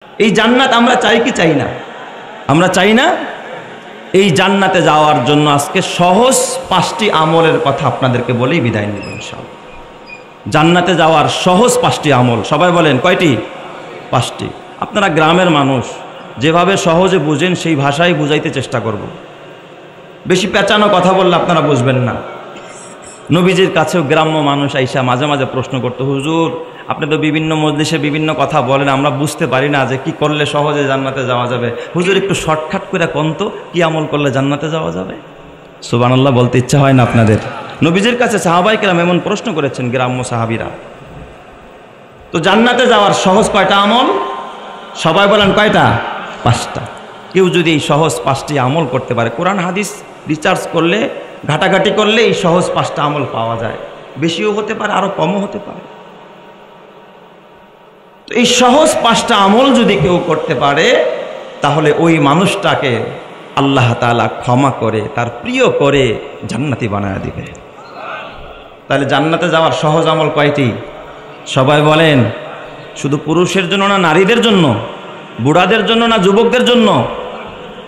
এই জান্নাত আমরা চাই কি চাই না? আমরা চাই না? এই জান্নাতে যাওয়ার জন্য আজকে সহজ 5টি আমলের কথা আপনাদেরকে বলেই বিদায় নেব ইনশাআল্লাহ। জান্নাতে যাওয়ার সহজ 5টি আমল, সবাই বলেন কয়টি? 5টি। আপনারা গ্রামের মানুষ, যেভাবে সহজে বুঝেন সেই ভাষায় বুঝাইতে চেষ্টা করব। বেশি পেঁচানো কথা বললে আপনারা বুঝবেন না। নবীজির কাছেও গ্রাম্য মানুষ আইসা মাঝে মাঝে প্রশ্ন করতো, হুজুর আপনি তো বিভিন্ন মজলিসে বিভিন্ন কথা বলেন, আমরা বুঝতে পারি না যে কি করলে সহজে জান্নাতে যাওয়া যাবে। হুজুর একটু শর্টকাট করে কোন তো কি আমল করলে জান্নাতে যাওয়া যাবে? সুবহানাল্লাহ বলতে ইচ্ছা হয় না আপনাদের? নবীজির কাছে সাহাবায়ে কেরাম এমন প্রশ্ন করেছেন, গ্রাম্য সাহাবীরা। তো জান্নাতে যাওয়ার সহজ কয়টা আমল? সবাই বলেন কয়টা? 5টা। কেউ যদি এই সহজ 5টি আমল করতে পারে, কোরআন হাদিস রিসার্চ করলে, ঘাটাঘাটি করলে এই সহজ 5টা আমল পাওয়া যায়। বেশিও হতে পারে, আরো কমও হতে পারে। তো এই সহজ 5টা আমল যদি কেউ করতে পারে, তাহলে ওই মানুষটাকে আল্লাহ তাআলা ক্ষমা করে, তার প্রিয় করে জান্নাতি বানায় দিবে। তাহলে জান্নাতে যাওয়ার সহজ আমল কয়টি? সবাই বলেন। শুধু পুরুষের জন্য না নারীদের জন্য? বুড়াদের জন্য না যুবকদের জন্য?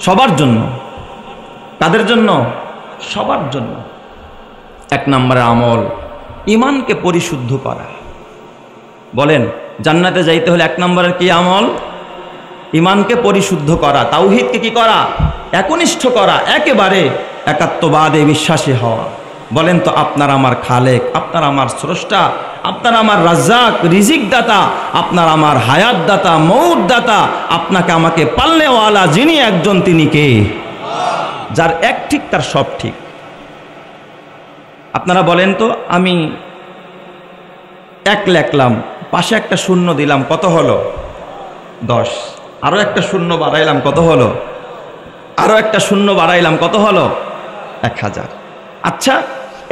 সবার জন্য। কাদের জন্য? সবার জন্য। 1 নম্বরের আমল ঈমানকে পরিশুদ্ধ করা। বলেন জান্নাতে যাইতে হলে 1 নম্বরের কি আমল? ঈমানকে পরিশুদ্ধ করা, তাওহীদকে কি করা? একনিষ্ঠ করা, একেবারে একাত্মবাদে বিশ্বাসী হওয়া। বলেন তো, আপনার আমার খালেক, আপনার আমার স্রষ্টা, আপনার আমার রাজ্জাক, রিজিক দাতা, আপনার আমার হায়াত দাতা, মৌত দাতা, আপনাকে আমাকে পালনেওয়ালা যিনি একজন, তিনি কে? যার এক ঠিক তার সব ঠিক। আপনারা বলেন তো, আমি 1 লেখলাম, পাশে একটা শূন্য দিলাম, কত হলো? 10। আরো একটা শূন্য বাড়াইলাম, কত হলো? আরো একটা শূন্য বাড়াইলাম, কত হলো? 1000। আচ্ছা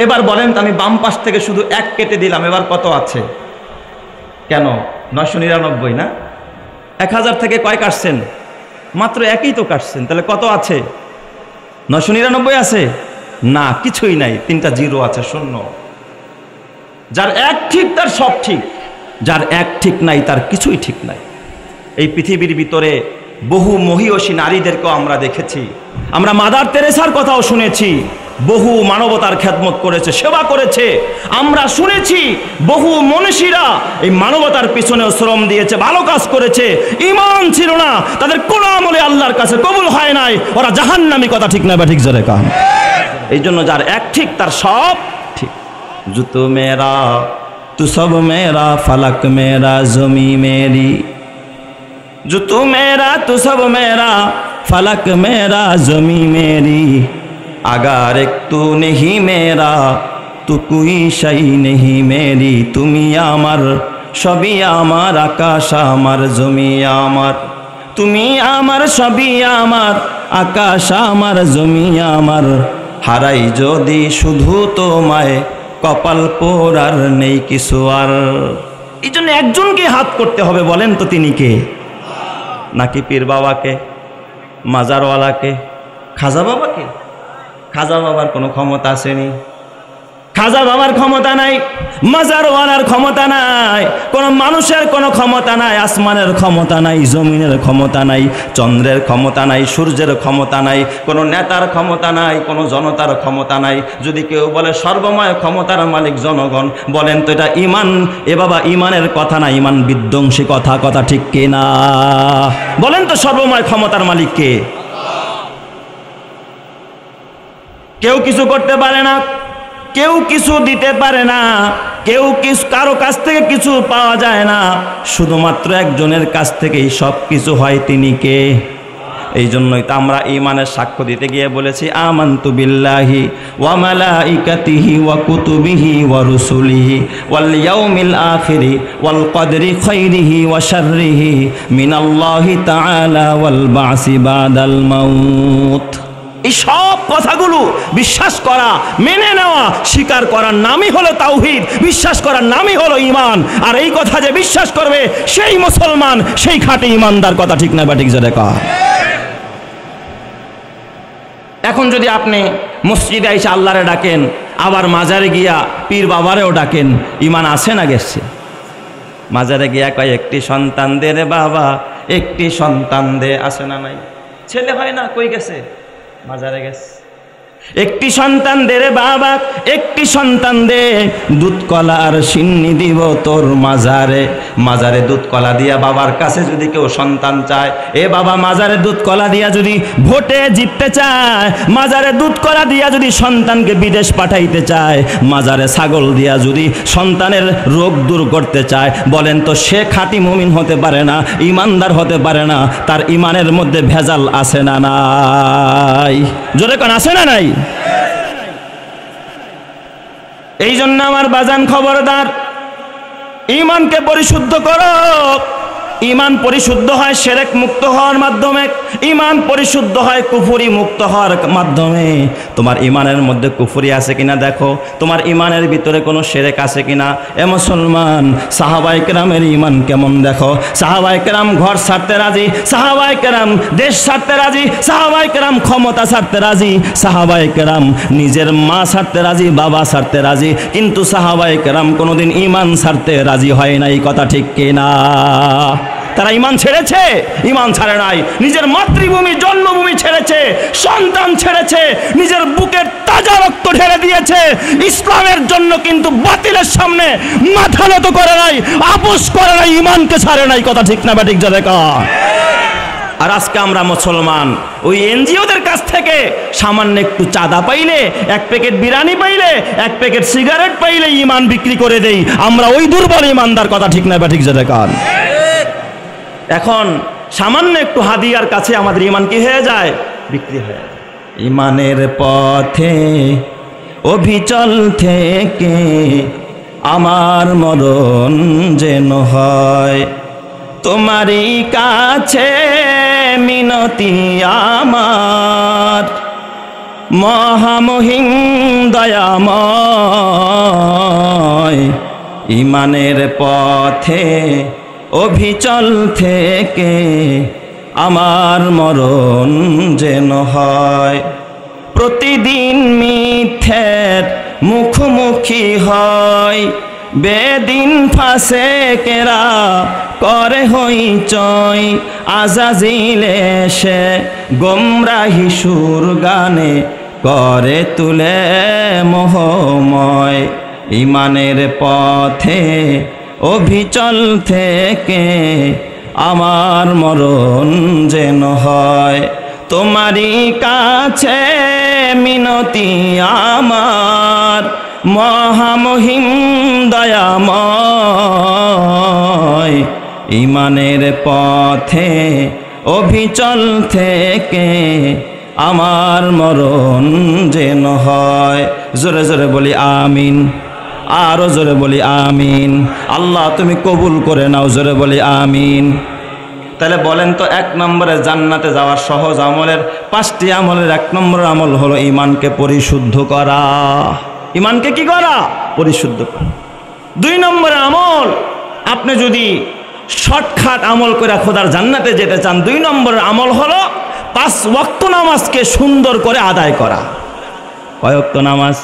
এবার বলেন তো, আমি বাম পাশ থেকে শুধু 1 কেটে দিলাম, এবার কত আছে? কেন? 999 না? 1000 থেকে কয় কাটছেন? মাত্র 1ই তো কাটছেন, তাহলে কত আছে? 999 আছে না? কিছুই নাই, 3টা জিরো আছে, শূন্য। যার এক ঠিক তার সব ঠিক, যার এক ঠিক নাই তার কিছুই ঠিক নাই। এই পৃথিবীর ভিতরে বহু মহিয়সী নারীদেরকেও আমরা দেখেছি, আমরা মাদার তেরেসার কথাও শুনেছি, বহু মানবতার খেদমত করেছে, সেবা করেছে। আমরা শুনেছি বহু মনীষীরা এই মানবতার পিছনেও শ্রম দিয়েছে, ভালো কাজ করেছে। ঈমান ছিল না, তাদের কোন আমলে আল্লাহর কাছে কবুল হয় নাই, ওরা জাহান্নামী। কথা ঠিক না বা ঠিক জোরে কান? এই জন্য যার এক ঠিক তার সব ঠিক। জুতো মেরা তু সব মেরা, ফালাক মেরা জমি মেরি। জুতো মেরা তু সব মেরা, ফালাক মেরা জমি মেরি। अगर एक तू नहीं मेरा तो कोई शई नहीं मेरी। তুমি আমার সবই আমার, আকাশ আমার, জমি আমার। তুমি আমার সবই আমার, আকাশ আমার, জমি আমার। হারাই যদি শুধু তোমায়, কপাল পোড়ার নেই কিছু আর। এই জন্য একজনকে হাত করতে হবে। বলেন তো তিনি কে? নাকি পীর বাবাকে, মাজারওয়ালাকে, খাজা বাবাকে? খাজা বাবার কোনো ক্ষমতা আসেনি, খাজা বাবার ক্ষমতা নাই, মাজারওয়ালার ক্ষমতা নাই, কোন মানুষের কোনো ক্ষমতা নাই, আসমানের ক্ষমতা নাই, জমিনের ক্ষমতা নাই, চন্দ্রের ক্ষমতা নাই, সূর্যের ক্ষমতা নাই, কোনো নেতার ক্ষমতা নাই, কোনো জনতার ক্ষমতা নাই। যদি কেউ বলে সর্বময় ক্ষমতার মালিক জনগণ, বলেন তো এটা ঈমান? এ বাবা ঈমানের কথা না, ঈমান বিধ্বংসী কথা। কথা ঠিক কিনা? বলেন তো সর্বময় ক্ষমতার মালিক কে? কেউ কিছু করতে পারে না, কেউ কিছু দিতে পারে না, কেউ কিছু কারো কাছ থেকে কিছু পাওয়া যায় না, শুধুমাত্র একজনের কাছ থেকেই সব কিছু হয়। তিনি কে? এই জন্যই তো আমরা ঈমানের সাক্ষ্য দিতে গিয়ে বলেছি, আমানতু বিল্লাহি ওয়া মালাইকাতিহি ওয়া কুতুবিহি ওয়া রুসুলিহি ওয়াল ইয়াউমিল আখিরি ওয়াল কদরি খাইরিহি ওয়া শাররিহি মিনাল্লাহি তাআলা ওয়াল বাসি বাদাল মাউত। এই সব কথাগুলো বিশ্বাস করা, মেনে নেওয়া, স্বীকার করার নামই হলো তাওহীদ, বিশ্বাস করার নামই হলো ঈমান। আর এই কথা যে বিশ্বাস করবে সেই মুসলমান, সেই খাঁটি ঈমানদার। কথা ঠিক না বা ঠিক জোরে কর? এখন যদি আপনি মসজিদে এসে আল্লাহরে ডাকেন, আবার মাজারে গিয়া পীর বাবারেও ডাকেন, ঈমান আছে না গেছে? মাজারে গিয়া কয় একটি সন্তান দে রে বাবা, একটি সন্তান দে। আসে না নাই? ছেলে হয় না, কই গেছে? মাজারে গেছে। একটি সন্তান দে রে বাবা, একটি সন্তান দে, দুধ কলা আর সিন্নি দিব তোর মাজারে। মাজারে দুধ কলা দিয়া বাবার কাছে যদি কেউ সন্তান চায়, এ বাবা মাজারে দুধ কলা দিয়া যদি ভোটে জিততে চায়, মাজারে দুধ কলা দিয়া যদি সন্তানকে বিদেশ পাঠাইতে চায়, মাজারে ছাগল দিয়া যদি সন্তানের রোগ দূর করতে চায়, বলেন তো সে খাঁটি মুমিন হতে পারে না, ইমানদার হতে পারে না? তার ইমানের মধ্যে ভেজাল আছে না নাই? জোরে কোন আছে না নাই? এই জন্য আমার বাজান খবরদার, ঈমানকে পরিশুদ্ধ করো। ঈমান পরিশুদ্ধ হয় শিরক মুক্ত হওয়ার মাধ্যমে, ঈমান পরিশুদ্ধ হয় কুফরি মুক্ত হওয়ার মাধ্যমে। তোমার ঈমানের মধ্যে কুফরি আছে কিনা দেখো, তোমার ঈমানের ভিতরে কোনো শিরক আছে কিনা। এ মুসলমান, সাহাবায়ে কেরামের ঈমান কেমন দেখো। সাহাবায়ে কেরাম ঘর ছাড়তে রাজি, সাহাবায়ে কেরাম দেশ ছাড়তে রাজি, সাহাবায়ে কেরাম ক্ষমতা ছাড়তে রাজি, সাহাবায়ে কেরাম নিজের মা ছাড়তে রাজি, বাবা ছাড়তে রাজি, কিন্তু সাহাবায়ে কেরাম কোনোদিন ঈমান ছাড়তে রাজি হয় নাই। কথা ঠিক কিনা? তারা ঈমান ছেড়েছে? ঈমান ছাড়ে নাই। নিজের মাতৃভূমি জন্মভূমি ছেড়েছে, সন্তান ছেড়েছে, নিজের বুকের তাজা রক্ত ঢেলে দিয়েছে ইসলামের জন্য, কিন্তু বাতিলের সামনে মাথা নত করে নাই, আপোষ করে নাই, ঈমানকে ছাড়ে নাই। কথা ঠিক না ঠিক? যাবে কা। আর আজকে আমরা মুসলমান ওই এনজিওদের কাছ থেকে সামান্য একটু চাঁদা পাইলে, এক প্যাকেট বিরিয়ানি পাইলে, এক প্যাকেট সিগারেট পাইলে ঈমান বিক্রি করে দেই। আমরা ওই দুর্বল ঈমানদার। কথা ঠিক না ঠিক? যাবে কান। এখন সামান্য একটু হাদিয়ার কাছে আমাদের ঈমান কি হয়ে যায়? বিক্রি হয়ে যায়। ঈমানের পথে অবিচল থেকে আমার মরণ যেন হয়, তোমারই কাছে মিনতি আমার, মহামহিম দয়াময়। ঈমানের পথে অবিচল থেকে আমার মরণ যেন হয়, প্রতিদিন মিথ্যের মুখোমুখি হয়, বেদিন ফাসেকেরা করে হইচই, আজাজিল এসে গোমরাহি সুর গানে করে তুলে মোহময়। ঈমানের পথে অবিচল থেকে আমার মরণ যেন হয়, তোমারই কাছে মিনতি আমার, মহামহিম দয়াময়। ঈমানের পথে অবিচল থেকে আমার মরণ যেন হয়। জোরে জোরে বলি আমিন, আরো জোরে বলি আমিন। আল্লাহ তুমি কবুল করে নাও। জোরে বলি আমিন। তাহলে বলেন তো, এক নম্বরে জান্নাতে যাওয়ার সহজ আমলের 5টি আমলের 1 নম্বর আমল হলো ঈমানকে পরিশুদ্ধ করা। ঈমানকে কি করা? পরিশুদ্ধ করা। 2 নম্বর আমল, আপনি যদি শর্টকাট আমল করে খোদার জান্নাতে যেতে চান, 2 নম্বর আমল হলো 5 ওয়াক্ত নামাজকে সুন্দর করে আদায় করা। কয় ওয়াক্ত নামাজ?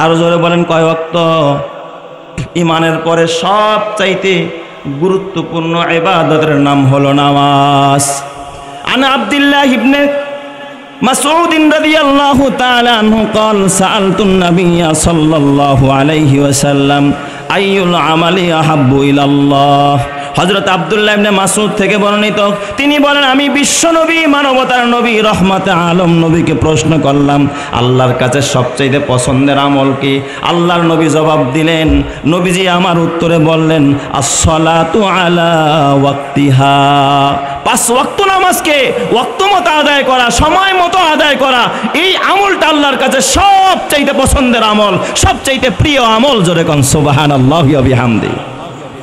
আরো জোরে বলেন, কয় ওয়াক্ত? ঈমানের পরে সবচাইতে গুরুত্বপূর্ণ ইবাদতের নাম হলো নামাজ। আন আব্দুল্লাহ ইবনে মাসউদ রাদিয়াল্লাহু তাআলা আনহু قال سألت النبي صلى الله عليه وسلم আইয়ুল আমালি আহাব্বু ইলাল্লাহ। হযরত আব্দুল্লাহ ইবনে মাসউদ থেকে বর্ণিত, তিনি বলেন, আমি বিশ্ব নবী, মানবতার নবী, রহমতে আলম নবীকে প্রশ্ন করলাম, আল্লাহর কাছে সবচেয়ে পছন্দের আমল কি? আল্লাহর নবী জবাব দিলেন, নবীজি আমার উত্তরে বললেন, আস-সালাতু আলা ওয়াক্তিহা। 5 ওয়াক্ত নামাজকে ওয়াক্ত মতো আদায় করা, সময় মতো আদায় করা, এই আমলটা আল্লাহর কাছে সবচেয়ে পছন্দের আমল, সবচেয়ে প্রিয় আমল। জোরে কোন সুবহানাল্লাহি ওয়া বিহামদি।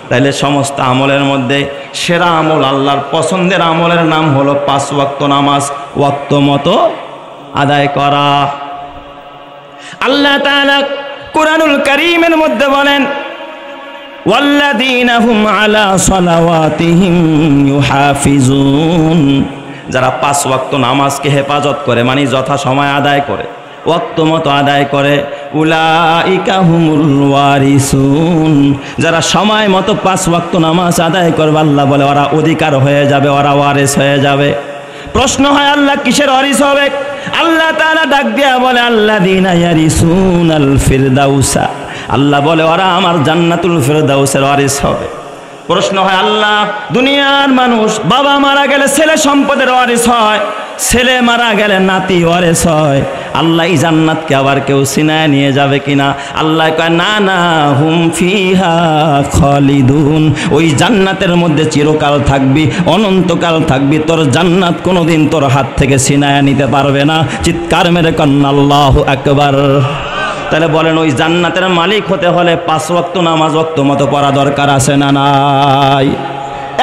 তাইলে সমস্ত আমলের মধ্যে সেরা আমল, আল্লাহর পছন্দের আমলের নাম হলো 5 ওয়াক্ত নামাজ ওয়াক্ত মতো আদায় করা। আল্লাহ তাআলা কুরআনুল কারীমের মধ্যে বলেন, ওয়াল্লাযীনা হুম আলা সালাওয়াতিহিম ইউহাফিজুন। যারা 5 ওয়াক্ত নামাজকে হেফাজত করে, মানে যথা সময় আদায় করে, ওয়াক্ত মতো আদায় করে, উলাইকা হুমুল ওয়ারিসুন, যারা সময় মতো 5 ওয়াক্ত নামাজ আদায় করবে আল্লাহ বলে ওরা অধিকার হয়ে যাবে, ওরা ওয়ারিস হয়ে যাবে। প্রশ্ন হয় আল্লাহ কিসের ওয়ারিস হবে? আল্লাহ তাআলা ডাক দিয়া বলে আল্লাযীনা ইয়ারিসুনাল ফিরদাউসা, আল্লাহ বলে ওরা আমার জান্নাতুল ফিরদাউসের ওয়ারিস হবে। প্রশ্ন হয় আল্লাহ দুনিয়ার মানুষ বাবা মারা গেলে ছেলে সম্পদের ওয়ারিস হয়, ছেলে মারা গেলে নাতি ওয়ারিস হয়, আল্লাহ এই জান্নাতকে আবার কেউ ছিনায় নিয়ে যাবে কিনা? আল্লাহ কয় না না, হুম ফিহা খালিদুন, ওই জান্নাতের মধ্যে চিরকাল থাকবি, অনন্তকাল থাকবি, তোর জান্নাত কোনোদিন তোর হাত থেকে ছিনায় নিতে পারবে না। চিৎকার মেরে কন্না আল্লাহু আকবার। তাহলে বলেন ওই জান্নাতের মালিক হতে হলে 5 ওয়াক্ত নামাজ ওয়াক্ত মতো পড়া দরকার আছে না নাই?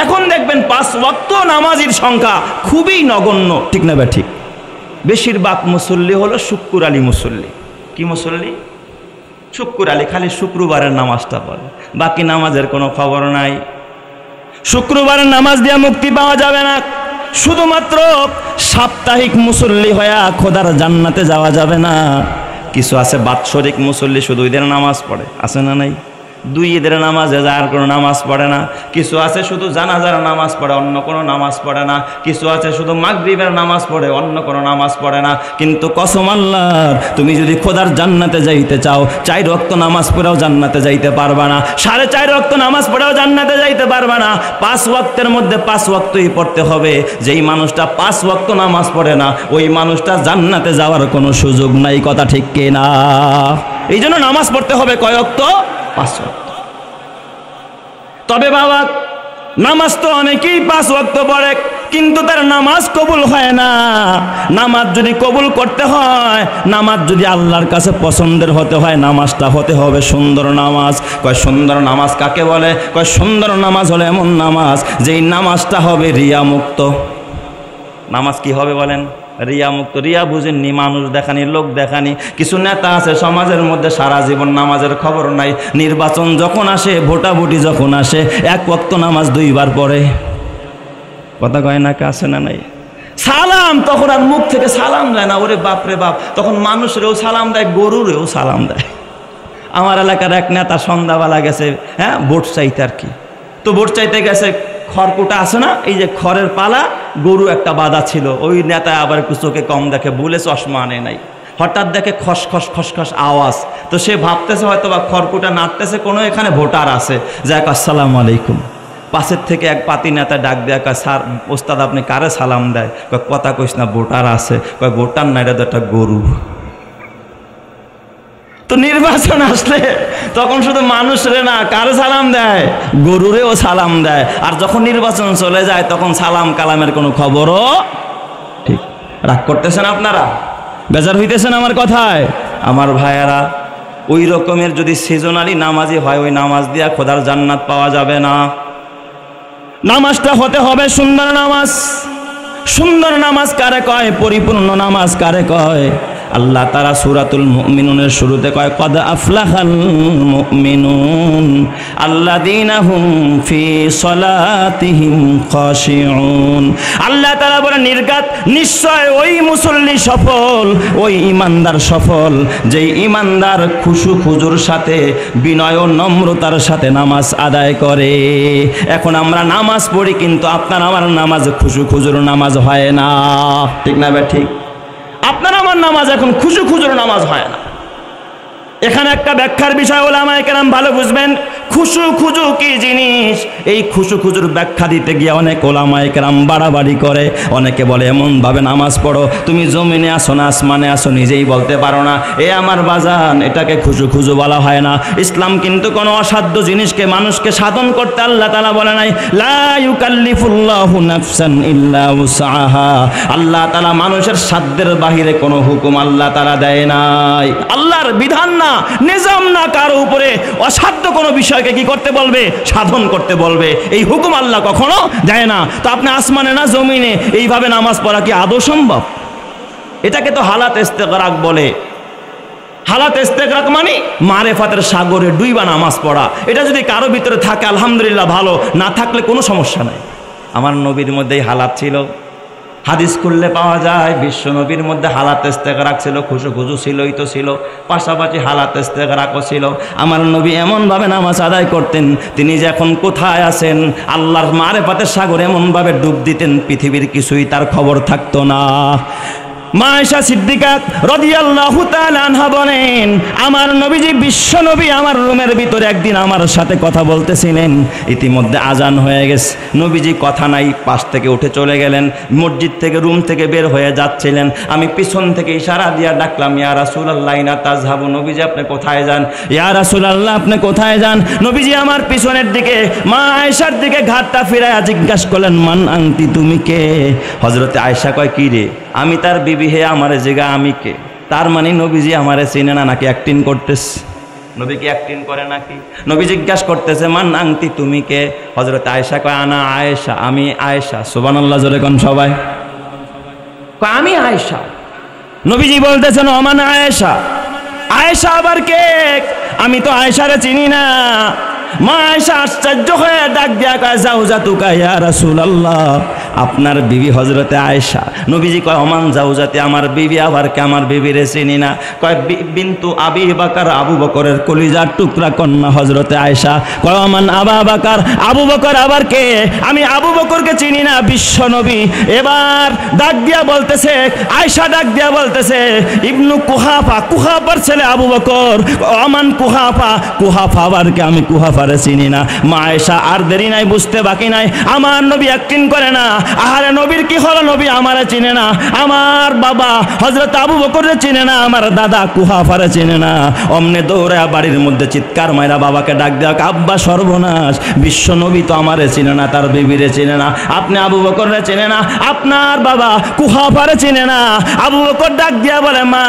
এখন দেখবেন 5 ওয়াক্ত নামাজির সংখ্যা খুবই নগণ্য, ঠিক না? ঠিক। বেশিরভাগ মুসল্লি হলো শুক্র আলী মুসল্লি। কি মুসল্লি? শুক্র আলী, খালি শুক্রবারের নামাজটা পড়ে, বাকি নামাজের কোনো খবর নাই। শুক্রবারের নামাজ দিয়ে মুক্তি পাওয়া যাবে না, শুধুমাত্র সাপ্তাহিক মুসল্লি হয়ে খোদার জান্নাতে যাওয়া যাবে না। কিছু আছে বাৎসরিক মুসল্লি, শুধু ঈদের নামাজ পড়ে, আছে না নাই? 2 ঈদের নামাজে যার কোনো নামাজ পড়ে না। কিছু আছে শুধু জানাজার নামাজ পড়ে, অন্য কোনো নামাজ পড়ে না। কিছু আছে শুধু মাগরিবের নামাজ পড়ে, অন্য কোনো নামাজ পড়ে না। কিন্তু কসম আল্লাহর, তুমি যদি খোদার জান্নাতে যাইতে চাও 4 ওয়াক্ত নামাজ পড়েও জান্নাতে যাইতে পারবা না, 4.5 ওয়াক্ত নামাজ পড়েও জান্নাতে যাইতে পারবা না। 5 ওয়াক্তের মধ্যে 5 ওয়াক্তই পড়তে হবে। যেই মানুষটা 5 ওয়াক্ত নামাজ পড়ে না, ওই মানুষটা জান্নাতে যাওয়ার কোনো সুযোগ নাই। কথা ঠিক কিনা? এই জন্য নামাজ পড়তে হবে কয় ওয়াক্ত? 5 ওয়াক্ত। তবে বাবা, নামাজ তো অনেকেই 5 ওয়াক্ত পড়ে, কিন্তু তার নামাজ কবুল হয় না। নামাজ যদি কবুল করতে হয়, নামাজ যদি আল্লাহর কাছে পছন্দের হতে হয়, নামাজটা হতে হবে সুন্দর নামাজ। কয় সুন্দর নামাজ কাকে বলে? কয় সুন্দর নামাজ হলো এমন নামাজ যেই নামাজটা হবে রিয়া মুক্ত। নামাজ কি হবে বলেন? রিয়া মুক্ত। রিয়া বুঝেননি? মানুষ দেখানি, লোক দেখানি। কিছু নেতা আছে সমাজের মধ্যে সারা জীবন নামাজের খবর নাই, নির্বাচন যখন আসে, ভোটাভুটি যখন আসে, 1 ওয়াক্ত নামাজ 2 বার পড়ে। কথা কয় না? কে আছে না নাই? সালাম তখন আর মুখ থেকে সালাম দেয় না, ওরে বাপ রে বাপ। তখন মানুষেরও সালাম দেয়, গরুরেও সালাম দেয়। আমার এলাকার এক নেতা সন্ধ্যাবেলা গেছে, হ্যাঁ, ভোট চাইতে আর কি। তো ভোট চাইতে গেছে, খড়কুটা আছে না, এই যে খড়ের পালা, গরু একটা বাঁধা ছিল। ওই নেতা আবার একটু চোখে কম দেখে, বলে চশমা আনে নাই। হঠাৎ দেখে খসখস খসখস আওয়াজ। তো সে ভাবতেছে হয়তো বা খড়কুটা নাড়তেছে, কোনো এখানে ভোটার আছে। যাক, আসসালামু আলাইকুম। পাশের থেকে এক পাতি নেতা ডাক দেয়া, কয় স্যার ওস্তাদ আপনি কারে সালাম দেয়? কয় কথা কইস না, ভোটার আছে। কয় ভোটার না, এটা তো একটা গরু। তো নির্বাচন আসলে তখন শুধু মানুষরে না, কারে সালাম দেয়? গরুরেও সালাম দেয়। আর যখন নির্বাচন চলে যায় তখন সালাম কালামের কোনো খবরও। ঠিক রাগ করতেছেন আপনারা? বেজার হইতেছেন আমার কথায়? আমার ভাইয়েরা, ওই রকমের যদি সিজনালি নামাজি হয়, ওই নামাজ দিয়া খোদার জান্নাত পাওয়া যাবে না। নামাজটা হতে হবে সুন্দর নামাজ। সুন্দর নামাজ কারে কয়? পরিপূর্ণ নামাজ কারে কয়? আল্লাহ তাআলা সূরাতুল মুমিনুনের শুরুতে কয়, কদ আফলাহাল মুমিনুন আল্লাযীনা হুম ফি সলাতিহিম খাশিউন। আল্লাহ তাআলা বলে নির্ঘাত, নিশ্চয় ওই মুসল্লি সফল, ওই ঈমানদার সফল, যেই ঈমানদার খুশু খুজুর সাথে, বিনয় ও নম্রতার সাথে নামাজ আদায় করে। এখন আমরা নামাজ পড়ি, কিন্তু আপনার আমার নামাজ খুশু খুজুর নামাজ হয় না, ঠিক না? ঠিক। আপনার আমার নামাজ এখন খুশু খুজুর নামাজ হয় না। এখানে একটা ব্যাখ্যার বিষয় ওলামায়ে কেরাম ভালো বুঝবেন। খুশু খুজু কি জিনিস, এই খুশু খুজুর ব্যাখ্যা দিতে গিয়ে অনেক ওলামায়ে কেরাম বাড়াবাড়ি করে। অনেকে বলে এমনভাবে নামাজ পড়ো তুমি জমিনে আসো না আসমানে আসো, নিজেই বলতে পারো না। এ আমার বাজান, এটাকে খুশু খুজু বলা হয় না। ইসলাম কিন্তু কোনো অসাধ্য জিনিসকে মানুষকে সাধন করতে আল্লাহ তাআলা বলে নাই, লা ইউকাল্লিফুল্লাহু নাফসান ইল্লা উসআহা। আল্লাহ তাআলা মানুষের সাধ্যের বাহিরে কোনো হুকুম আল্লাহ তাআলা দেয় নাই। আল্লাহর বিধান না, নিজাম না, কারো উপরে অসাধ্য কোনো বিষয়কে কি করতে বলবে? সাধন করতে বলবে। এই হুকুম আল্লাহ কখনো দেয় না। তো আপনি আসমানে না জমিনে এইভাবে নামাজ পড়া কি আদৌ সম্ভব? এটাকে তো হালাত ইস্তেগরাক বলে। হালাত ইস্তেগরাক মানে মারেফাতের সাগরে ডুইবা নামাজ পড়া। এটা যদি কারো ভিতরে থাকে আলহামদুলিল্লাহ ভালো, না থাকলে কোনো সমস্যা নাই। আমার নবীর মধ্যেই হালাত ছিল। হাদিস করলে পাওয়া যায় বিশ্ব নবীর মধ্যে হালাত ইস্তেগরাক ছিল, খুশুখুজু ছিলই তো ছিল, পাশাপাশি হালাত ইস্তেগরাকও ছিল। আমার নবী এমনভাবে নামাজ আদায় করতেন, তিনি যে এখন কোথায় আছেন আল্লাহর মারেফাতের সাগরে এমনভাবে ডুব দিতেন পৃথিবীর কিছুই তার খবর থাকতো না। মা আয়েশা সিদ্দিকা রাদিয়াল্লাহু তাআলা আনহা বলেন, আমার নবীজি বিশ্ব নবী আমার রুমের ভিতরে একদিন আমার সাথে কথা বলতেছিলেন, ইতিমধ্যে আজান হয়ে গেছে, নবীজি কথা নাই, পাশ থেকে উঠে চলে গেলেন, মসজিদ থেকে রুম থেকে বের হয়ে যাচ্ছিলেন, আমি পিছন থেকে ইশারা দিয়া ডাকলাম, ইয়া রাসূলুল্লাহ ইনা তাযহাবু, নবীজি আপনি কোথায় যান? ইয়া রাসূলুল্লাহ আপনি কোথায় যান? নবীজি আমার পিছনের দিকে মা আয়েশার দিকে ঘাটটা ফিরায়া জিজ্ঞাসা করলেন, মান আনতি, তুমি কে? হযরতে আয়েশা কয়, কি রে? আমি তার বিবি, হে আমারে জিগা আমি কে? তার মানে নবীজি আমারে চিনে না নাকি অ্যাক্টিং করতেছে? নবী কি অ্যাক্টিং করে নাকি? নবী জিজ্ঞাসা করতেছে, মান আনতি, তুমি কে? হযরত আয়েশা কয়, আনা আয়েশা, আমি আয়েশা। সুবহানাল্লাহ, জোরে কোন সবাই। কয় আমি আয়েশা। নবীজি বলতেছেন, ওমান আয়েশা। আয়েশা আবার কে? আমি তো আয়েশারে চিনি না। মা আয়েশা আশ্চর্য হয়ে ডাক দিয়া কয়, জাওজাতুকা ইয়া রাসূলুল্লাহ, আপনার বিবি হযরতে আয়েশা। নবীজি কয়, ওমান জাওজাতি, আমার বিবি আবার কে? আমার বিবিরে চিনি না। কয়, বিনতু আবি বকর, আবু বকরের কলিজার টুকরা কন্যা হযরতে আয়েশা। কয়, ওমান আবা বকর, আবু বকর আবার কে? আমি আবু বকরকে চিনি না। বিশ্ব নবী এবার ডাক দিয়া বলতেছে, আয়েশা ডাক দিয়া বলতেছে, ইবনু কুহাফা, কুহাফার ছেলে আবু বকর। ওমান কুহাফা, কুহাফা আবার কে? আমি কুহাফারে চিনি না। মা আয়েশা আর দেরি নাই, বুঝতে বাকি নাই, আমার নবী অ্যাক্টিং করে না। আহারে নবীর কি হলো? নবী আমারে চিনে না, আমার বাবা হযরত আবু বকরে চিনে না, আমার দাদা কুহাফারে চিনে না। অমনে দৌড়ে বাড়ির মধ্যে চিৎকার মাইরা বাবাকে ডাক দেওয়া, আব্বা সর্বনাশ, বিশ্ব নবী তো আমারে চিনে না, তার বিবিরে চিনে না, আপনি আবু বকরে চিনে না, আপনার বাবা কুহাফারে চিনে না। আবু বকর ডাক দিয়া বলে, মা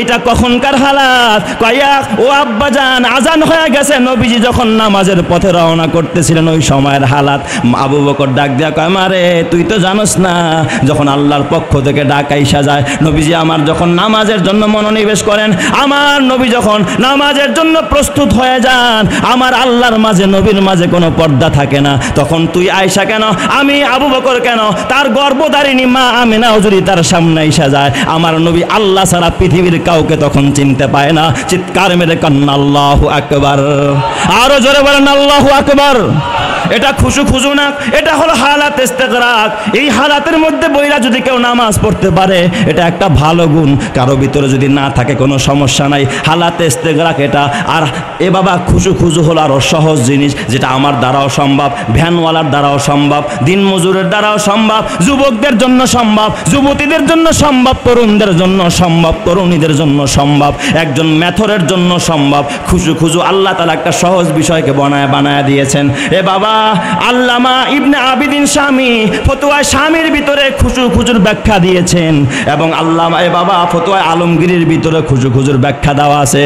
এটা কখনকার হালাত? কয়া, ও আব্বা জান, আজান হয়ে গেছে, নবীজি যখন নামাজের পথে রওনা করতেছিলেন ওই সময়ের হালাত। আবু বকর ডাক দিয়া কয়, মারে তুই তো জানোস না, যখন আল্লাহর পক্ষ থেকে ডাক আইসা যায়, নবীজি আমার যখন নামাজের জন্য মনোনিবেশ করেন, আমার নবী যখন নামাজের জন্য প্রস্তুত হয়ে যান, আমার আল্লাহর মাঝে নবীর মাঝে কোনো পর্দা থাকে না, তখন তুই আয়েশা কেন, আমি আবু বকর কেন, তার গর্ভধারিণী মা আমিনাও যদি তার সামনে আইসা যায়, আমার নবী আল্লাহ ছাড়া পৃথিবীর কাউকে তখন চিনতে পায় না। চিৎকার মেরে কান্না আল্লাহু আকবার, আরো জোরে বলেন আল্লাহু আকবার। এটা খুশু না, এটা হলো হালাত ইস্তেগরাক। এই হালাতের মধ্যে বইরা যদি কেউ নামাজ পড়তে পারে, এটা একটা ভালো গুণ। কারো ভিতরে যদি না থাকে কোনো সমস্যা নাই, হালাত ইস্তেগরাক এটা। আর এ বাবা খুশু হলো আরো সহজ জিনিস, যেটা আমার দ্বারাও সম্ভব, ভ্যানওয়ালার দ্বারাও সম্ভব, দিন মজুরের দ্বারাও সম্ভব, যুবকদের জন্য সম্ভব, যুবতীদের জন্য সম্ভব, তরুণদের জন্য সম্ভব, তরুণীদের জন্য সম্ভব, একজন মেথরের জন্য সম্ভব। খুশু আল্লাহ তাআলা একটা সহজ বিষয়কে বানায় দিয়েছেন। এ বাবা আল্লামা ইবনে আবিদিন শামী ফতোয়া শামীর ভিতরে খুশুর ব্যাখ্যা দিয়েছেন, এবং আল্লামা এ বাবা ফতোয়া আলমগীরের ভিতরে খুশুর ব্যাখ্যা দেওয়া আছে।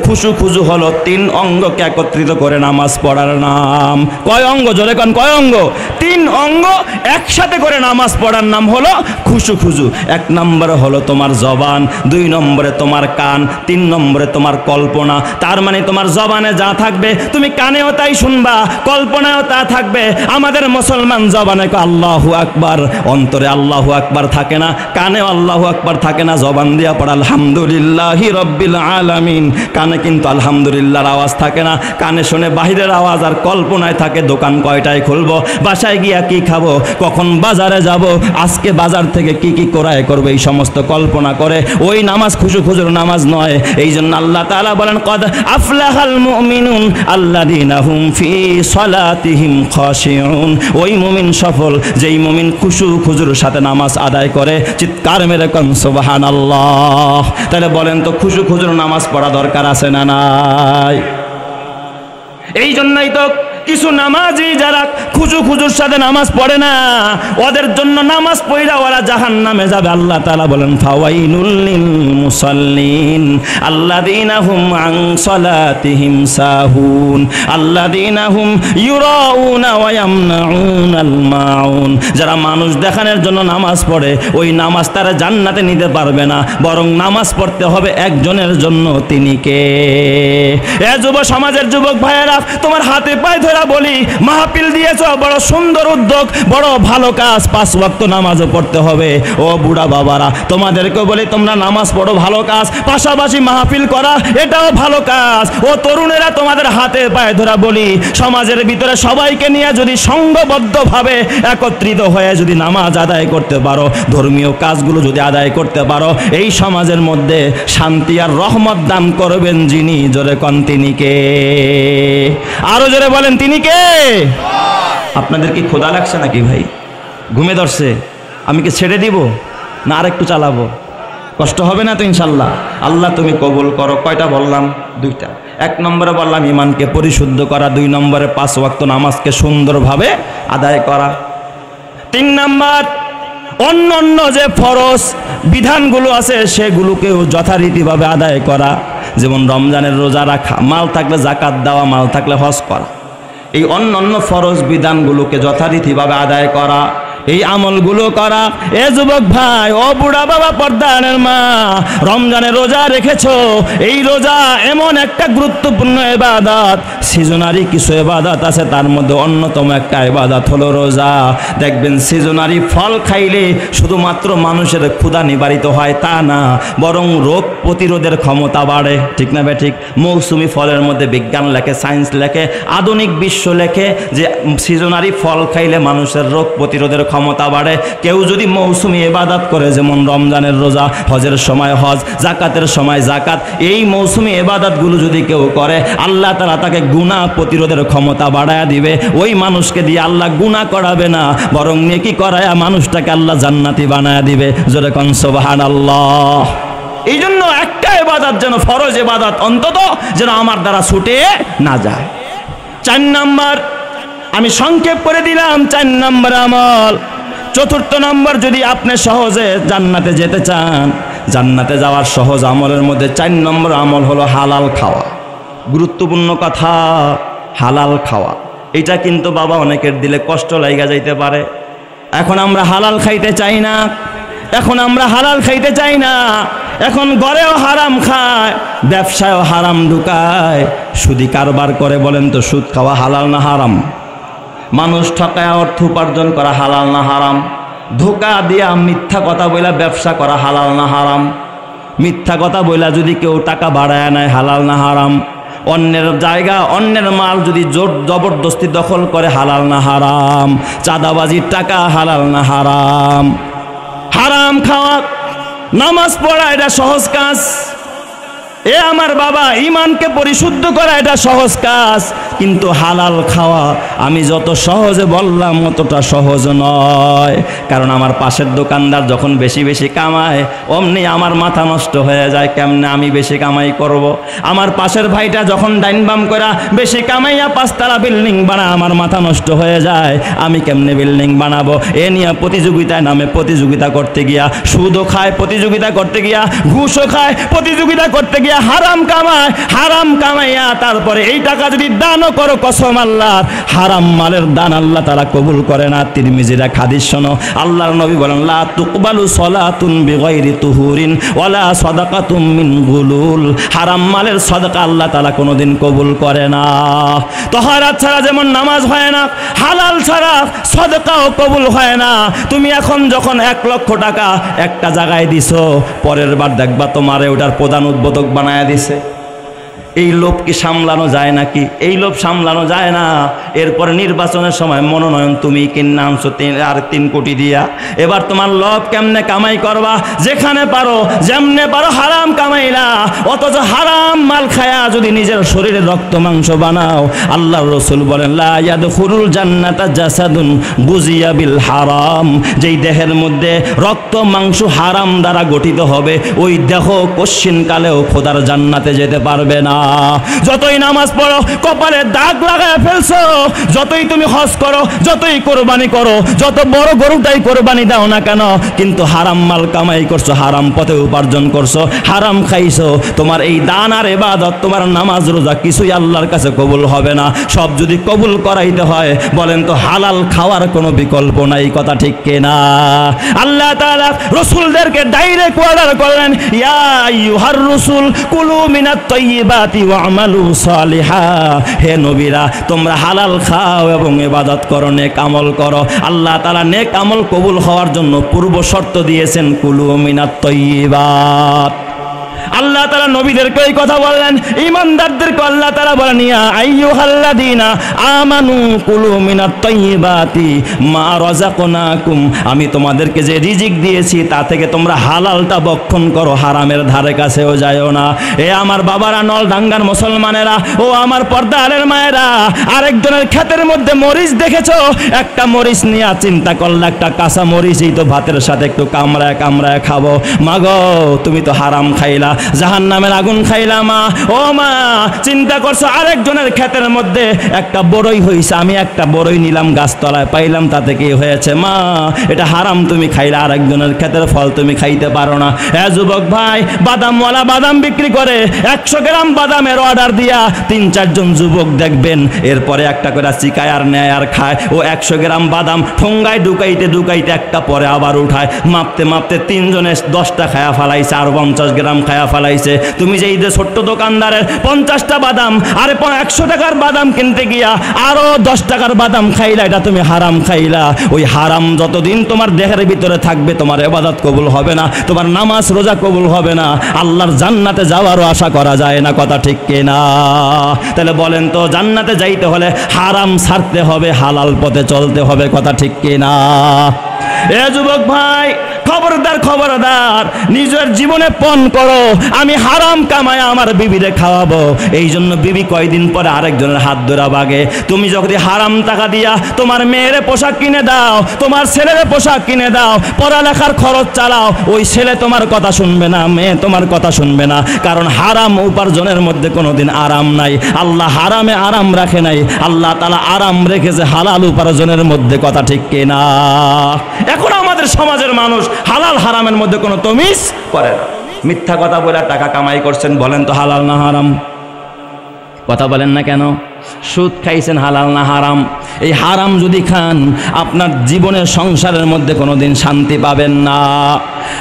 খুশু হলো 3 অঙ্গকে একত্রিত করে নামাজ পড়ার নাম। কয় অঙ্গ? জোরে কোন, কয় অঙ্গ? 3 অঙ্গ একসাথে করে নামাজ পড়ার নাম হলো খুশু। 1 নম্বরে হলো তোমার জবান, 2 নম্বরে তোমার কান, 3 নম্বরে তোমার কল্পনা। তার মানে তোমার জবানে যা থাকবে তুমি কানেও তাই শুনবা, কল্পনায়ও তা থাকবে। আমাদের মুসলমান জবানে আল্লাহু আকবার, অন্তরে আল্লাহু আকবার থাকে না, কানেও আল্লাহু আকবার থাকে না। জবান দিয়া পড়া আলহামদুলিল্লাহি রাব্বিল আলামিন, কানে কিন্তু আলহামদুলিল্লাহর আওয়াজ থাকে না, কানে শুনে বাহিরের আওয়াজ, আর কল্পনায় থাকে দোকান কয়টায় খুলবো, বাসায় গিয়া কি খাবো, কখন বাজারে যাব, আজকে বাজার থেকে কি কি ক্রয় করবে, এই সমস্ত কল্পনা করে। ওই নামাজ খুশুর নামাজ নয়। এই জন্য আল্লাহ তাআলা বলেন, কদ আফলাহাল মুমিনুন আল্লাযীনা হুম ফি সালাতিহিম খাশিউন। ওই মুমিন সফল, যেই মুমিন খুশুর সাথে নামাজ আদায় করে। চিৎকার মেরে কোন সুবহানাল্লাহ। তাহলে বলেন তো খুশুর নামাজ পড়া দরকার আছে না নাই? এই জন্যই তো কিছু নামাজি যারা খুশুর সাথে নামাজ পড়ে না, ওদের জন্য নামাজ পড়া ওরা জাহান্নামে যাবে। আল্লাহ তাআলা বলেন, ফাওয়াইলুল লিল মুসাল্লিন আল্লাযীনা হুম আন সালাতিহিম সাহুন আল্লাযীনা হুম ইউরাউনা ওয়া ইয়ামনাউনাল মাউন। যারা মানুষ দেখানোর জন্য নামাজ পড়ে, ওই নামাজ তারা জান্নাতে নিতে পারবে না, বরং নামাজ পড়তে হবে একজনের জন্য, তিনি কে? এ যুব সমাজের যুবক ভাইয়েরা, তোমার হাতে পায়ে ধরে বলি, মাহফিল দিয়েছো, বড় সুন্দর উদ্যোগ, বড় ভালো কাজ, 5 ওয়াক্ত নামাজও পড়তে হবে। ও বুড়া বাবারা, তোমাদেরকে বলি, তোমরা নামাজ পড়ো, ভালো কাজ, পাশাপাশি মাহফিল করা এটাও ভালো কাজ। ও তরুণেরা, তোমাদের হাতে পায়ে ধরে বলি, সমাজের ভিতরে সবাইকে নিয়ে যদি সংঘবদ্ধভাবে একত্রিত হয়ে যদি নামাজ আদায় করতে পারো, ধর্মীয় কাজগুলো যদি আদায় করতে পারো, এই সমাজের মধ্যে শান্তি আর রহমত দান করবেন যিনি। জোরে কোন তিনি কে? আরো জোরে বলেন, তিনি কে? আপনাদের কি ক্ষুধা লাগছে নাকি ভাই? ঘুমে ধরছে? আমি কি ছেড়ে দিব না আর একটু চালাবো? কষ্ট হবে না তো ইনশাল্লাহ? আল্লাহ তুমি কবুল করো। কয়টা বললাম? 2টা। 1 নম্বরে বললাম ইমানকে পরিশুদ্ধ করা, 2 নম্বরে 5 ওয়াক্ত নামাজকে সুন্দরভাবে আদায় করা, 3 নম্বর অন্য অন্য যে ফরজ বিধানগুলো আছে সেগুলোকেও যথারীতিভাবে আদায় করা, যেমন রমজানের রোজা রাখা, মাল থাকলে জাকাত দেওয়া, মাল থাকলে হজ করা, এই অন্য অন্য ফরজ বিধানগুলোকে যথারীতিভাবে আদায় করা, এই আমলগুলো করা। এ যুবক ভাই, ও বুড়া বাবা, পর্দানের মা, রমজানের রোজা রেখেছো, এই রোজা এমন একটা গুরুত্বপূর্ণ ইবাদত, সিজনারি কিছু ইবাদত আছে, তার মধ্যে অন্যতম একটা ইবাদত হলো রোজা। দেখবেন সিজনারি ফল খাইলে শুধুমাত্র মানুষের ক্ষুধা নিবারিত হয় তা না, বরং রোগ প্রতিরোধের ক্ষমতা বাড়ে। ঠিক না বে ঠিক? মৌসুমি ফলের মধ্যে বিজ্ঞান লেখে, সায়েন্স লেখে, আধুনিক বিশ্ব লেখে যে সিজনারি ফল খাইলে মানুষের রোগ প্রতিরোধের ক্ষমতা বাড়ে। কেউ যদি মৌসুমি ইবাদত করে, যেমন রমজানের রোজা, হজের সময় হজ, জাকাতের সময় জাকাত, এই মৌসুমি ইবাদতগুলো যদি কেউ করে, আল্লাহ তাআলা তাকে গুনাহ প্রতিরোধের ক্ষমতা বাড়ায়া দিবে। ওই মানুষকে দিয়ে আল্লাহ গুনাহ করাবে না, বরং নেকি করায়া মানুষটাকে আল্লাহ জান্নাতি বানায়া দিবে। জোরে কোন সুবহানাল্লাহ। এই জন্য একটা ইবাদত যেন, ফরজ ইবাদত অন্তত যেন আমার দ্বারা ছুটে না যায়। 4 নম্বর আমি সংক্ষেপ করে দিলাম, 4 নম্বর আমল। 4র্থ নম্বর, যদি আপনি সহজে জান্নাতে যেতে চান, জান্নাতে যাওয়ার সহজ আমলের মধ্যে 4 নম্বর আমল হলো হালাল খাওয়া। গুরুত্বপূর্ণ কথা, হালাল খাওয়া। এটা কিন্তু বাবা অনেকের দিলে কষ্ট লাগা যাইতে পারে। এখন আমরা হালাল খাইতে চাই না, এখন আমরা হালাল খাইতে চাই না, এখন ঘরেও হারাম খায়, ব্যবসায়ও হারাম ঢুকায়, সুদি কারবার করে। বলেন তো, সুদ খাওয়া হালাল না হারাম? মানুষ ঠকায় অর্থ উপার্জন করা হালাল না হারাম? ধোকা দিয়া মিথ্যা কথা বইলা ব্যবসা করা হালাল না হারাম? মিথ্যা কথা বইলা যদি কেউ টাকা বাড়ায় নেয়, হালাল না হারাম? অন্যের জায়গা, অন্যের মাল যদি জোর জবরদস্তি দখল করে, হালাল না হারাম? চাঁদাবাজির টাকা হালাল না হারাম? হারাম খাওয়া, নামাজ পড়া এটা সহজ কাজ। এ আমার বাবা, ইমানকে পরিশুদ্ধ করা এটা সহজ কাজ, কিন্তু হালাল খাওয়া আমি যত সহজে বললাম অতটা সহজ নয়। কারণ আমার পাশের দোকানদার যখন বেশি বেশি কামায়, অমনি আমার মাথা নষ্ট হয়ে যায়, কেমনে আমি বেশি কামাই করব। আমার পাশের ভাইটা যখন ডাইন বাম করা বেশি কামাইয়া 5 তলা বিল্ডিং বানায়, আমার মাথা নষ্ট হয়ে যায়, আমি কেমনে বিল্ডিং বানাবো। এ নিয়ে প্রতিযোগিতায় নামে, প্রতিযোগিতা করতে গিয়া সুদও খায়, প্রতিযোগিতা করতে গিয়া ঘুষও খায়, প্রতিযোগিতা করতে গিয়া হারাম কামায়, হারাম কামাইয়া তারপরে এই টাকা যদি দানও করো, কসম আল্লাহর, হারাম মালের দান আল্লাহ তাআলা কবুল করে না। তিরমিজির হাদিস শোনো, আল্লাহর নবী বলেন, লা তুকবালু সলাতুন বিগাইরি তুহুরিন ওয়ালা সাদাকাতুম মিন গুলুল। হারাম মালের সাদাকা আল্লাহ তাআলা কোনোদিন কবুল করে না। তাহারাত ছাড়া যেমন নামাজ হয় না, হালাল ছাড়া সাদাকাও কবুল হয় না। তুমি এখন যখন 1 লক্ষ টাকা একটা জায়গায় দিছো, পরের বার দেখবা তোমারে ওটার প্রধান উদ্বোধক বানায় দিছে। এই লোভ কি সামলানো যায় নাকি? এই লোভ সামলানো যায় না। এরপরে নির্বাচনের সময় মনোনয়ন তুমি কিনে আনছো 3 কোটি দিয়া, এবার তোমার লোভ কেমনে কামাই করবা? যেখানে পারো, যেমনে পারো হারাম কামাইলা, অথচ হারাম মাল খায়া যদি নিজের শরীরে রক্ত মাংস বানাও, আল্লাহর রাসূল বলেন, লা ইয়াদখুলুল জান্নাতা জাসাদুন গুজিয়া বিল হারাম। যেই দেহের মধ্যে রক্ত মাংস হারাম দ্বারা গঠিত হবে, ওই দেহ কশ্চিনকালেও খোদার জান্নাতে যেতে পারবে না। যতই নামাজ পড়ো, কপালে দাগ লাগায় ফেলছো, যতই তুমি হজ করো, যতই কোরবানি করো, যত বড় গরুটাই কোরবানি দাও না কেন, কিন্তু হারাম মাল কামাই করছো, হারাম পথে উপার্জন করছো, হারাম খাইছো, তোমার এই দান আর ইবাদত, তোমার নামাজ রোজা কিছুই আল্লাহর কাছে কবুল হবে না। সব যদি কবুল করাইতে হয়, বলেন তো হালাল খাওয়ার কোনো বিকল্প নাই। কথা ঠিক কিনা? আল্লাহ তাআলা রাসূলদেরকে ডাইরেক্ট অর্ডার করলেন, ইয়া আইয়ুহার রাসূল কুলু মিনাত তাইয়্যিবাত তাইয়্যিবাতি ওয়া'মালু সালিহা। হে নবীরা, তোমরা হালাল খাও এবং ইবাদত করো, নেক আমল করো। আল্লাহ তাআলা নেক আমল কবুল হওয়ার জন্য পূর্ব শর্ত দিয়েছেন, কুলু মিনাত তাইয়্যিবাত। আল্লাহ তাআলা নবীদেরকে এই কথা বললেন, ঈমানদারদেরকে আল্লাহ তাআলা বলেন, ইয়া আইয়ুহাল্লাযীনা আমানু কুলু মিনাত তাইয়্যিবাতি মা রাযাকনাকুম। আমি তোমাদেরকে যে রিজিক দিয়েছি তা থেকে তোমরা হালালটা ভক্ষণ করো, হারামের ধারে কাছেও যায়ও না। এ আমার বাবারা, নলডাঙ্গার মুসলমানেরা, ও আমার পর্দা আলের মায়েরা, আরেকজনের ক্ষেতের মধ্যে মরিচ দেখেছো, একটা মরিচ নিয়ে চিন্তা করলে একটা কাঁচা মরিচই তো ভাতের সাথে একটু কামড়ায় কামড়ায় খাবো। মাগো, তুমি তো হারাম খাইলা, জাহান্নামের আগুন খাইলা। মা, ও মা, চিন্তা করছো আরেকজনের ক্ষেতের মধ্যে একটা বড়ই হইছে, আমি একটা বড়ই নিলাম গাছতলায় পাইলাম, তাতে কি হয়েছে? মা, এটা হারাম, তুমি খাইলা, আরেকজনের ক্ষেতের ফল তুমি খাইতে পারো না। এ যুবক ভাই, বাদামওয়ালা বাদাম বিক্রি করে, 100 গ্রাম বাদামের অর্ডার দিয়া 3-4 জন যুবক দেখবেন এরপরে একটা করে চিকায় আর নেয় আর খায়। ও 100 গ্রাম বাদাম ঠোঙ্গায় ঢুকাইতে ঢুকাইতে একটা পরে আবার উঠায়, মাপতে মাপতে 3 জনে 10টা খায়া ফালাইছে, আর 50 গ্রাম খায়া ফালাইছে। তুমি যে এই যে ছোট্ট দোকানদারের 50টা বাদাম আর 100 টাকার বাদাম কিনতে গিয়া আরো 10 টাকার বাদাম খাইলা, এটা তুমি হারাম খাইলা। ওই হারাম যতদিন তোমার দেহের ভিতরে থাকবে, তোমার ইবাদত কবুল হবে না, তোমার নামাজ রোজা কবুল হবে না, আল্লাহর জান্নাতে যাওয়ারও আশা করা যায় না। কথা ঠিক কিনা? তাহলে বলেন তো, জান্নাতে যাইতে হলে হারাম ছাড়তে হবে, হালাল পথে চলতে হবে। কথা ঠিক কিনা? এ যুবক ভাই, খবরদার খবরদার, নিজের জীবনে পণ করো, আমি হারাম কামায় আমার বিবিরে খাওয়াবো। এই জন্য বিবি কয়দিন পরে আরেকজনের হাত ধরা বাগে। তুমি যদি হারাম টাকা দিয়া তোমার মেয়েরে পোশাক কিনে দাও, তোমার ছেলেরে পোশাক কিনে দাও, পড়ালেখার খরচ চালাও, ওই ছেলে তোমার কথা শুনবে না, মেয়ে তোমার কথা শুনবে না। কারণ হারাম উপার্জনের মধ্যে কোনোদিন আরাম নাই। আল্লাহ হারামে আরাম রাখে নাই, আল্লাহ তাআলা আরাম রেখেছে হালাল উপার্জনের মধ্যে। কথা ঠিক কিনা? এখন আমাদের সমাজের মানুষ হালাল হারামের মধ্যে কোনো তমিজ করে না। মিথ্যা কথা বলে টাকা কামাই করছেন, বলেন তো হালাল না হারাম? কথা বলেন না কেন? সুদ খাইছেন, হালাল না হারাম? এই হারাম যদি খান, আপনার জীবনের সংসারের মধ্যে কোনোদিন শান্তি পাবেন না।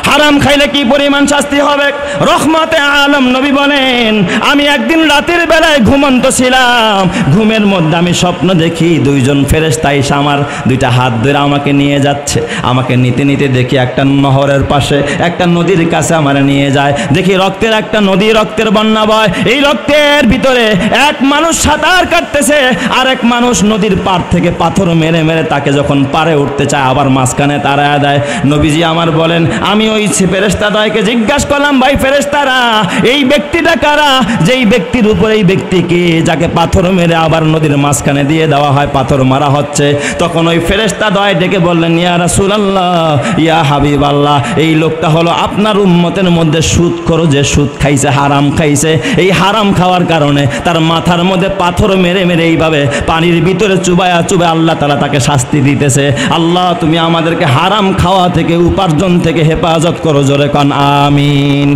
হারাম খাইলে কি পরিমাণ শাস্তি হবে? রহমতে আলম নবী বলেন, আমি একদিন রাতের বেলায় ঘুমন্ত ছিলাম, ঘুমের মধ্যে আমি স্বপ্ন দেখি 2 জন ফেরেশতা এসে আমার 2টা হাত ধরে আমাকে নিয়ে যাচ্ছে। আমাকে নিতে নিতে দেখি একটা নহরের পাশে, একটা নদীর কাছে আমার নিয়ে যায়। দেখি রক্তের একটা নদী, রক্তের বন্যা বয়। এই রক্তের ভিতরে এক মানুষ সাঁতার কাটতেছে, আর এক মানুষ নদীর পার থেকে পাথর মেরে মেরে তাকে যখন পারে উঠতে চায়, আবার মাঝখানে তাড়ায় দেয়। নবীজি আমার বলেন, আমি ওই ফেরেশতাদ্বয়কে জিজ্ঞাসা করলাম, ভাই ফেরেশতারা, এই ব্যক্তিটা কারা? যেই ব্যক্তির উপরে এই ব্যক্তিকে, যাকে পাথর মেরে আবার নদীর মাঝখানে দিয়ে দেওয়া হয়, পাথর মারা হচ্ছে। তখন ওই ফেরেশতাদ্বয় ডেকে বললেন, ইয়া রাসূলুল্লাহ, ইয়া হাবিবাল্লাহ, এই লোকটা হলো আপনার উম্মতের মধ্যে সুদখোর, যে সুদ খাইছে, হারাম খাইছে। এই হারাম খাওয়ার কারণে তার মাথার মধ্যে পাথর মেরে মেরে এইভাবে পানির ভিতরে চুবায়া চুবায় আল্লাহ তাআলা তাকে শাস্তি দিতেছে। আল্লাহ, তুমি আমাদেরকে হারাম খাওয়া থেকে, উপার্জন থেকে হেফাজত করো। জোরে কান আমিন।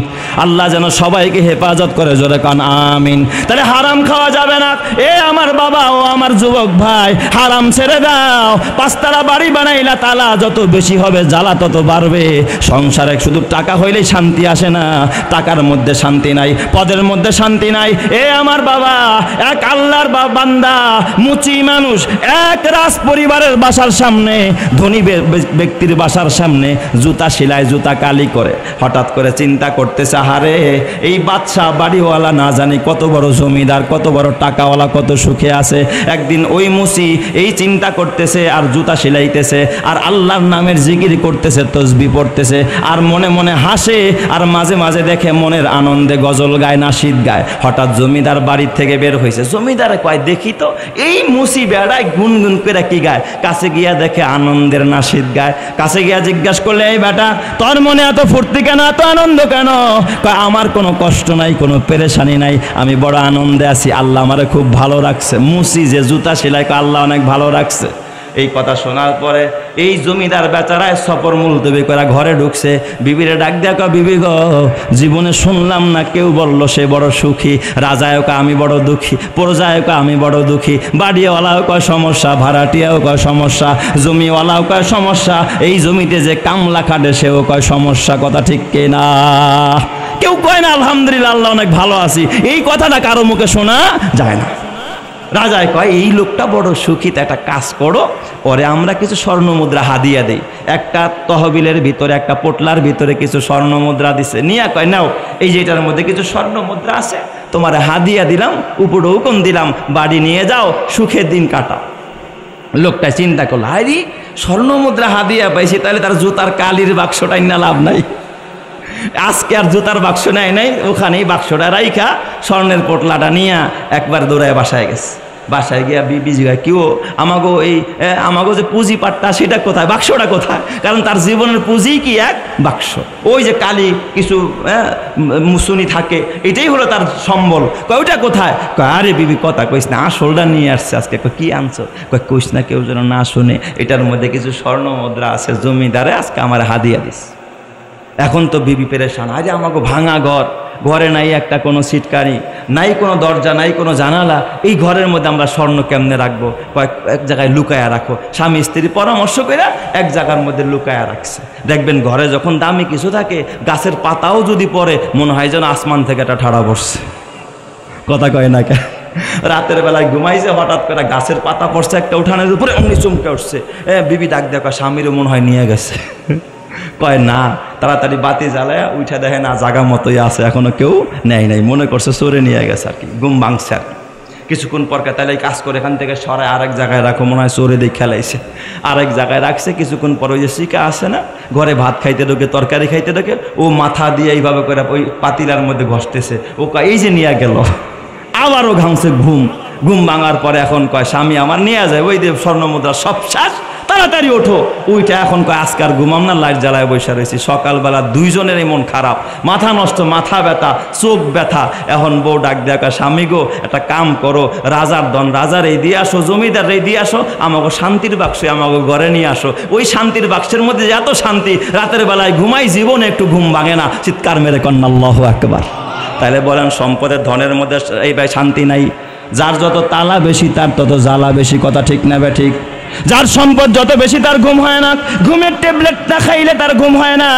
আল্লাহ যেন সবাইকে হেফাজত করে। জোরে কান আমিন। তাহলে হারাম খাওয়া যাবে না। এ আমার বাবা, ও আমার যুবক ভাই, হারাম ছেড়ে দাও। 5 তালা বাড়ি বানাইলা, তালা যত বেশি হবে জ্বালা তত বাড়বে। সংসারে শুধু টাকা হইলেই শান্তি আসে না, টাকার মধ্যে শান্তি নাই, পদের মধ্যে শান্তি নাই। এ আমার বাবা, এক আল্লাহর বান্দা মুচি মানুষ এক রাজ পরিবারের বাসার সামনে, ধনী ব্যক্তির বাসার সামনে জুতা সেলাই, জুতা কালি করে হঠাৎ করে চিন্তা করতেছে, হারে এই বাদশা বাড়িওয়ালা না জানি কত বড় জমিদার, কত বড় টাকাওয়ালা, কত সুখে আছে। একদিন ওই মুচি এই চিন্তা করতেছে আর জুতা সেলাইতেছে আর আল্লাহর নামের জিকির করতেছে, তসবিহ পড়তেছে আর মনে মনে হাসে, আর মাঝে মাঝে দেখে মনের আনন্দে গজল গায়, নাশিদ গায়। হঠাৎ জমিদার বাড়ির থেকে বের হয়েছে। জমিদারে কয়, দেখি তো এই মুসি বেড়ায় গুনগুন করে কি গায়। কাছে গিয়া দেখে আনন্দের নাশিদ গায়। কাছে গিয়া জিজ্ঞাসা করলে, এই বেটা, তোর মনে এত ফুর্তি কেন, এত আনন্দ কেন? কয়, আমার কোনো কষ্ট নাই, কোনো পেরেশানি নাই, আমি বড় আনন্দে আছি, আল্লাহ আমারে খুব ভালো রাখছে। মুসি যে জুতা সেলাই, আল্লাহ অনেক ভালো রাখছে। এই কথা শোনার পরে এই জমিদার বেচারায় সফর মুলতবি করে ঘরে ঢুকছে। বিবিরে ডাক দেয়া, কয়, বিবি গো, জীবনে শুনলাম না কেউ বলল সে বড় সুখী। রাজায়ও কয় আমি বড় দুঃখী, প্রজায়ও কয় আমি বড় দুঃখী, বাড়িওয়ালাও কয় সমস্যা, ভাড়াটিয়াও কয় সমস্যা, জমিওয়ালাও কয় সমস্যা, এই জমিতে যে কামলা খাটে সেও কয় সমস্যা। কথা ঠিক কিনা? কেউ কয় না আলহামদুলিল্লাহ আল্লাহ অনেক ভালো আছি, এই কথাটা কারো মুখে শোনা যায় না। রাজায় কয় এই লোকটা বড় সুখী, একটা কাজ করো, পরে আমরা কিছু স্বর্ণ মুদ্রা হাদিয়া দেই। একটা তহবিলের ভিতরে, একটা পোটলার ভিতরে কিছু স্বর্ণ মুদ্রা দিছে, নিয়ে কয় নাও এই যে এটার মধ্যে কিছু স্বর্ণ মুদ্রা আছে, তোমার হাদিয়া দিলাম, উপরে হুকুম দিলাম, বাড়ি নিয়ে যাও, সুখের দিন কাটাও। লোকটা চিন্তা করলো, আরে স্বর্ণ মুদ্রা হাদিয়া পাইছি, তাহলে তার জুতার কালির বাক্সটাই না লাভ নাই, আজকে আর জুতার বাক্স নেয় নাই, ওখানেই বাক্সটা রাইখা স্বর্ণের পোটলাটা নিয়ে একবার দৌড়ায় বাসায় গেছে। বাসায় গিয়া বিবি জিগায়, কেউ আমাগো যে পুঁজি পাটটা সেটা কোথায়, বাক্সটা কোথায়? কারণ তার জীবনের পুঁজি কি এক বাক্স, ওই যে কালি কিছু মুসুনি থাকে, এটাই হলো তার সম্বল। কয় ওইটা কোথায়? কয় আরে বিবি কথা কইস না, আসলটা নিয়ে আসছে আজকে। কয় কি আনছো? কয় কইস না, কেউ যেন না শুনে, এটার মধ্যে কিছু স্বর্ণ মুদ্রা আছে, জমিদারে আজকে আমার হাদিয়া দিস। এখন তো বিবি পেরেশান, আরে আমাকে ভাঙা ঘর, ঘরে নাই একটা কোনো সিটকারি, নাই কোনো দরজা, নাই কোনো জানালা, এই ঘরের মধ্যে আমরা স্বর্ণ কেমনে রাখবো? এক জায়গায় লুকায়া রাখো। স্বামী স্ত্রী পরামর্শ করে এক জায়গার মধ্যে লুকায়া রাখছে। দেখবেন ঘরে যখন দামি কিছু থাকে, গাছের পাতাও যদি পড়ে মনে হয় যেন আসমান থেকে একটা ঠাড়া পড়ছে। কথা কয় না কে? রাতের বেলায় ঘুমাইছে, হঠাৎ করে গাছের পাতা পড়ছে একটা উঠানের উপরে, অমনি চমকে উঠছে। বিবি ডাক দেখা, স্বামীরও মনে হয় নিয়ে গেছে। কয় না, তাড়াতাড়ি বাতি জ্বালায় উঠে দেখে না জাগা মতোই আছে, এখনো কেউ নেয় নাই, মনে করছে চোরে নিয়ে গেছে আর কি, ঘুম ভাঙছে আর কি। কিছুক্ষণ পর তাহলে কাজ করে এখান থেকে সরাই আরেক জায়গায় রাখো, মনে হয় চোরে দিয়ে খেলাইছে, আরেক জায়গায় রাখছে। কিছুক্ষণ পর ওই যে শিকা আসে না, ঘরে ভাত খাইতে ঢোকে, তরকারি খাইতে ঢোকে, ও মাথা দিয়ে এইভাবে করে ওই পাতিলার মধ্যে ঘষতেছে। ও কয় এই যে নিয়ে গেল, আবারও ঘামছে। ঘুম ভাঙার পরে এখন কয় স্বামী আমার নিয়ে যায়, ওই দেব স্বর্ণ মুদ্রা সব শেষ, তাড়াতাড়ি ওঠো। ওইটা এখন কয় আজকার ঘুমাম না, লাইট জ্বালায় বসে রয়েছি। সকালবেলা দুইজনের মন খারাপ, মাথা নষ্ট, মাথা ব্যথা, চোখ ব্যথা। এখন বউ ডাক দেখা, স্বামী গো একটা কাম করো, রাজার ধন রাজার এই দিয়ে আসো, জমিদার এই দিয়ে আসো, আমাকে শান্তির বাক্সে আমাকে ঘরে নিয়ে আসো। ওই শান্তির বাক্সের মধ্যে এত শান্তি, রাতের বেলায় ঘুমাই জীবনে একটু ঘুম ভাঙে না। চিৎকার মেরে কন্যা আল্লাহু আকবার। তাহলে বলেন সম্পদের ধনের মধ্যে এই ভাই শান্তি নাই? যার যত তালা বেশি তার তত জ্বালা বেশি। কথা ঠিক না বে ঠিক? যার সম্পদ যত বেশি তার ঘুম হয় না, ঘুমের ট্যাবলেটটা খাইলে তার ঘুম হয় না।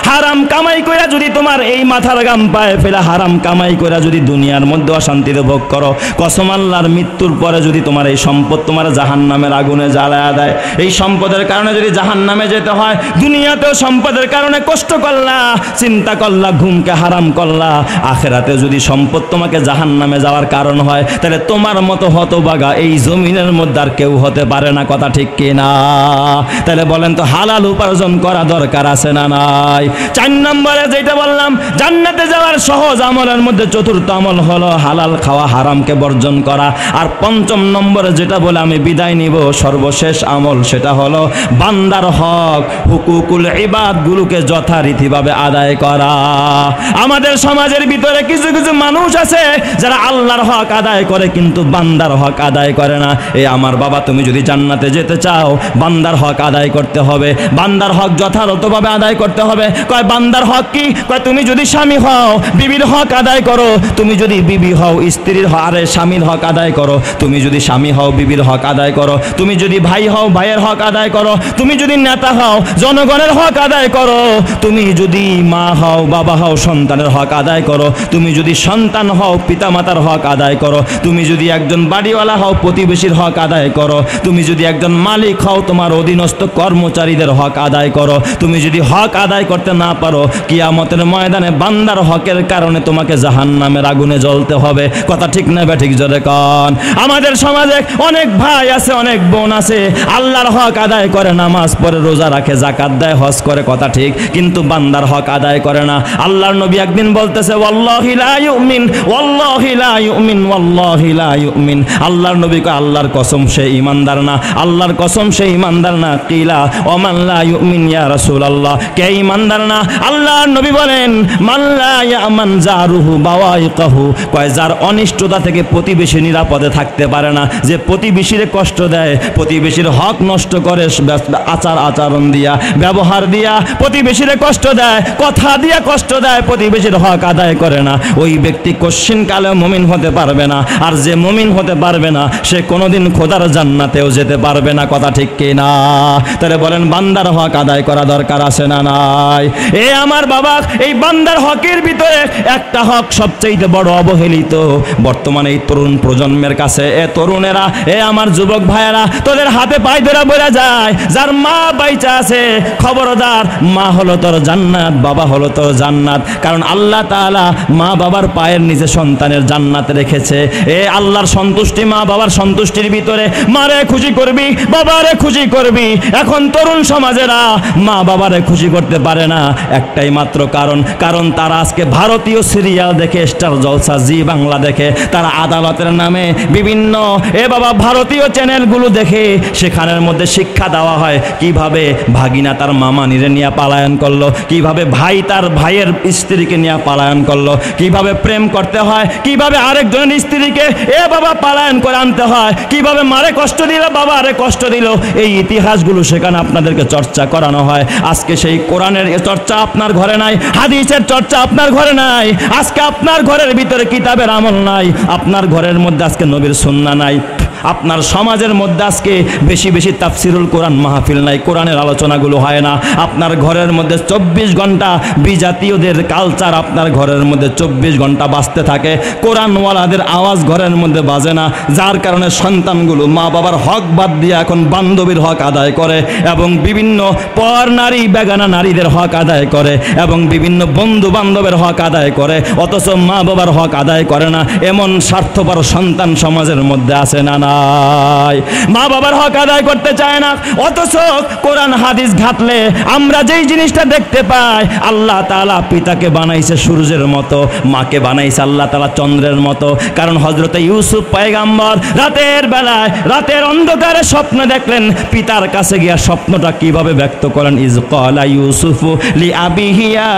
হারাম কামাই কইরা যদি তোমার এই মাথার গাম পায়ে ফেলে হারাম কামাই কইরা যদি দুনিয়ার মধ্যে অশান্তিতে ভোগ করো, কসম আল্লাহর মৃত্যুর পরে যদি তোমার এই সম্পদ তোমার জাহান্নামের আগুনে জ্বালায়া দেয়, এই সম্পদের কারণে যদি জাহান্নামে যেতে হয়, দুনিয়াতেও সম্পদের কারণে কষ্ট করলা, চিন্তা করলা, ঘুমকে হারাম করলা, আখেরাতে যদি সম্পদ তোমাকে জাহান্নামে যাওয়ার কারণ হয়, তাহলে তোমার মতো হতভাগা এই জমিনের মধ্যে আর কেউ হতে পারে না। কথা ঠিক কিনা? তাহলে বলেন তো হালাল উপার্জন করা দরকার আছে না নাই? 4 নম্বরে যেটা বললাম, জান্নাতে যাওয়ার সহজ আমলের মধ্যে চতুর্থ আমল হলো হালাল খাওয়া, হারামকে বর্জন করা। আর 5ম নম্বরে যেটা বলে আমি বিদায় নিব, সর্বশেষ আমল, সেটা হলো বান্দার হক, হুকুকুল ইবাদ গুলোকে যথারীতিভাবে আদায় করা। আমাদের সমাজের ভিতরে কিছু কিছু মানুষ আছে যারা আল্লাহর হক আদায় করে কিন্তু বান্দার হক আদায় করে না। এই আমার বাবা, তুমি যদি জান্নাতে যেতে চাও, বান্দার হক আদায় করতে হবে, বান্দার হক যথাযথভাবে আদায় করতে হবে। কয় বান্দার হক কি? কয় তুমি যদি স্বামী হও বিবির হক আদায় করো, তুমি যদি বিবি হও স্ত্রীর আরে স্বামীর হক আদায় করো, তুমি যদি স্বামী হও বিবির হক আদায় করো, তুমি যদি ভাই হও ভাইয়ের হক আদায় করো, তুমি যদি নেতা হও জনগণের হক আদায় করো, তুমি যদি মা হও বাবা হও সন্তানের হক আদায় করো, তুমি যদি সন্তান হও পিতামাতার হক আদায় করো, তুমি যদি একজন বাড়িওয়ালা হও প্রতিবেশীর হক আদায় করো, তুমি যদি একজন মালিক হও তোমার অধীনস্থ কর্মচারীদের হক আদায় করো। তুমি যদি হক আদায় করতে না পারো, কিয়ামতের ময়দানে বান্দার হকের কারণে তোমাকে জাহান্নামের আগুনে জ্বলতে হবে। কথা ঠিক না বে ঠিক? জোরে কন। আমাদের সমাজে অনেক ভাই আছে, অনেক বোন আছে, আল্লাহর হক আদায় করে, নামাজ পড়ে, রোজা রাখে, যাকাত দেয়, হজ করে, কথা ঠিক, কিন্তু বান্দার হক আদায় করে না। আল্লাহর নবী একদিন বলতেছে ওয়াল্লাহি লা ইউমিন, ওয়াল্লাহি লা ইউমিন, ওয়াল্লাহি লা ইউমিন। আল্লাহর নবী কয় আল্লাহর কসম সে ঈমানদার না, আল্লাহর কসম সে ঈমানদার না। কিলা ওমান লা ইউমিন ইয়া রাসূলুল্লাহ, কে ঈমানদার না? আল্লাহর নবী বলেন মান লা ইয়ামান জারুহু বাওয়াইকাহু, কয় যার অনিষ্টতা থেকে প্রতিবেশী নিরাপদে থাকতে পারে না, যে প্রতিবেশীরে কষ্ট দেয়, প্রতিবেশীর হক নষ্ট করে, আচরণ দিয়া ব্যবহার দিয়া প্রতিবেশীরে কষ্ট দেয়, কথা দিয়া কষ্ট দেয়, প্রতিবেশীর হক আদায় করে না, ওই ব্যক্তি কশ্চিন কালে মুমিন হতে পারবে না। আর যে মুমিন হতে পারবে না সে কোনোদিন খোদার জান্নাতেও যেতে পারবে পারবে না, কথা ঠিক কিনা? তাহলে বলেন বান্দার হক আদায় করা দরকার আছে না নাই? এ আমার বাবা, এই বান্দার হকের ভিতরে একটা হক সবচেয়ে বড় অবহেলিত বর্তমানে এই তরুণ প্রজন্মের কাছে। এ তরুণেরা, এ আমার যুবক ভাইয়েরা, তোদের হাতে পায়ে ধরে বলে যায়, যার মা বাইচা আছে খবরদার, মা হলো তোর জান্নাত, বাবা হলো তোর জান্নাত। কারণ আল্লাহ তাআলা মা বাবার পায়ের নিচে সন্তানের জান্নাত রেখেছে। এ আল্লাহর সন্তুষ্টি, মা বাবার সন্তুষ্টির ভিতরে মারে খুশি করবি, বাবারে খুশি করবি। এখন তরুণ সমাজেরা মা বাবারে খুশি করতে পারে না, একটাই মাত্র কারণ তারা আজকে ভারতীয় সিরিয়াল দেখে, স্টার জলসা, জি বাংলা দেখে, তারা আদালতের নামে বিভিন্ন ভারতীয় চ্যানেলগুলো দেখে। সেখানের মধ্যে শিক্ষা দেওয়া হয় কিভাবে ভাগিনা তার মামা নিরে নিয়ে পালায়ন করলো, কিভাবে ভাই তার ভাইয়ের স্ত্রীকে নিয়ে পালায়ন করলো, কিভাবে প্রেম করতে হয়, কিভাবে আরেকজনের স্ত্রীকে পালায়ন করে আনতে হয়, কিভাবে মারে কষ্ট দিল, বাবারে কষ্ট দিল। এই ইতিহাসগুলো সেখানে আপনাদেরকে চর্চা করানো হয়। আজকে সেই কোরআনের চর্চা আপনার ঘরে নাই, হাদিসের চর্চা আপনার ঘরে নাই। আজকে আপনার ঘরের ভিতরে কিতাবের আমল নাই, আপনার ঘরের মধ্যে আজকে নবীর সুন্নাহ নাই, আপনার সমাজের মধ্যে আজকে বেশি বেশি তাফসিরুল কোরআন মাহফিল নাই, কোরআনের আলোচনাগুলো হয় না। আপনার ঘরের মধ্যে 24 ঘন্টা বিজাতীয়দের কালচার আপনার ঘরের মধ্যে 24 ঘন্টা বাজতে থাকে, কোরআনওয়ালাদের আওয়াজ ঘরের মধ্যে বাজে না। যার কারণে সন্তানগুলো মা বাবার হক বাদ দিয়ে এখন বান্ধবীর হক আদায় করে, এবং বিভিন্ন পর নারী, বেগানা নারীদের হক আদায় করে, এবং বিভিন্ন বন্ধু বান্ধবের হক আদায় করে, অথচ মা বাবার হক আদায় করে না। এমন স্বার্থপর সন্তান সমাজের মধ্যে আছে না? মা বাবার হক আদায় করতে চায় না, অথচ কোরআন হাদিস ঘাটলে আমরা যেই জিনিসটা দেখতে পাই, আল্লাহ তাআলা পিতাকে বানাইছে সূর্যের মতো, মাকে বানাইছে আল্লাহ তাআলা চন্দ্রের মতো। কারণ হযরত ইউসুফ পয়গম্বর রাতের বেলায়, রাতের অন্ধকারে স্বপ্ন দেখলেন, পিতার কাছে গিয়া স্বপ্নটা কিভাবে ব্যক্ত করেন, ইজ ক্বালা ইউসুফু লি আবিহি ইয়া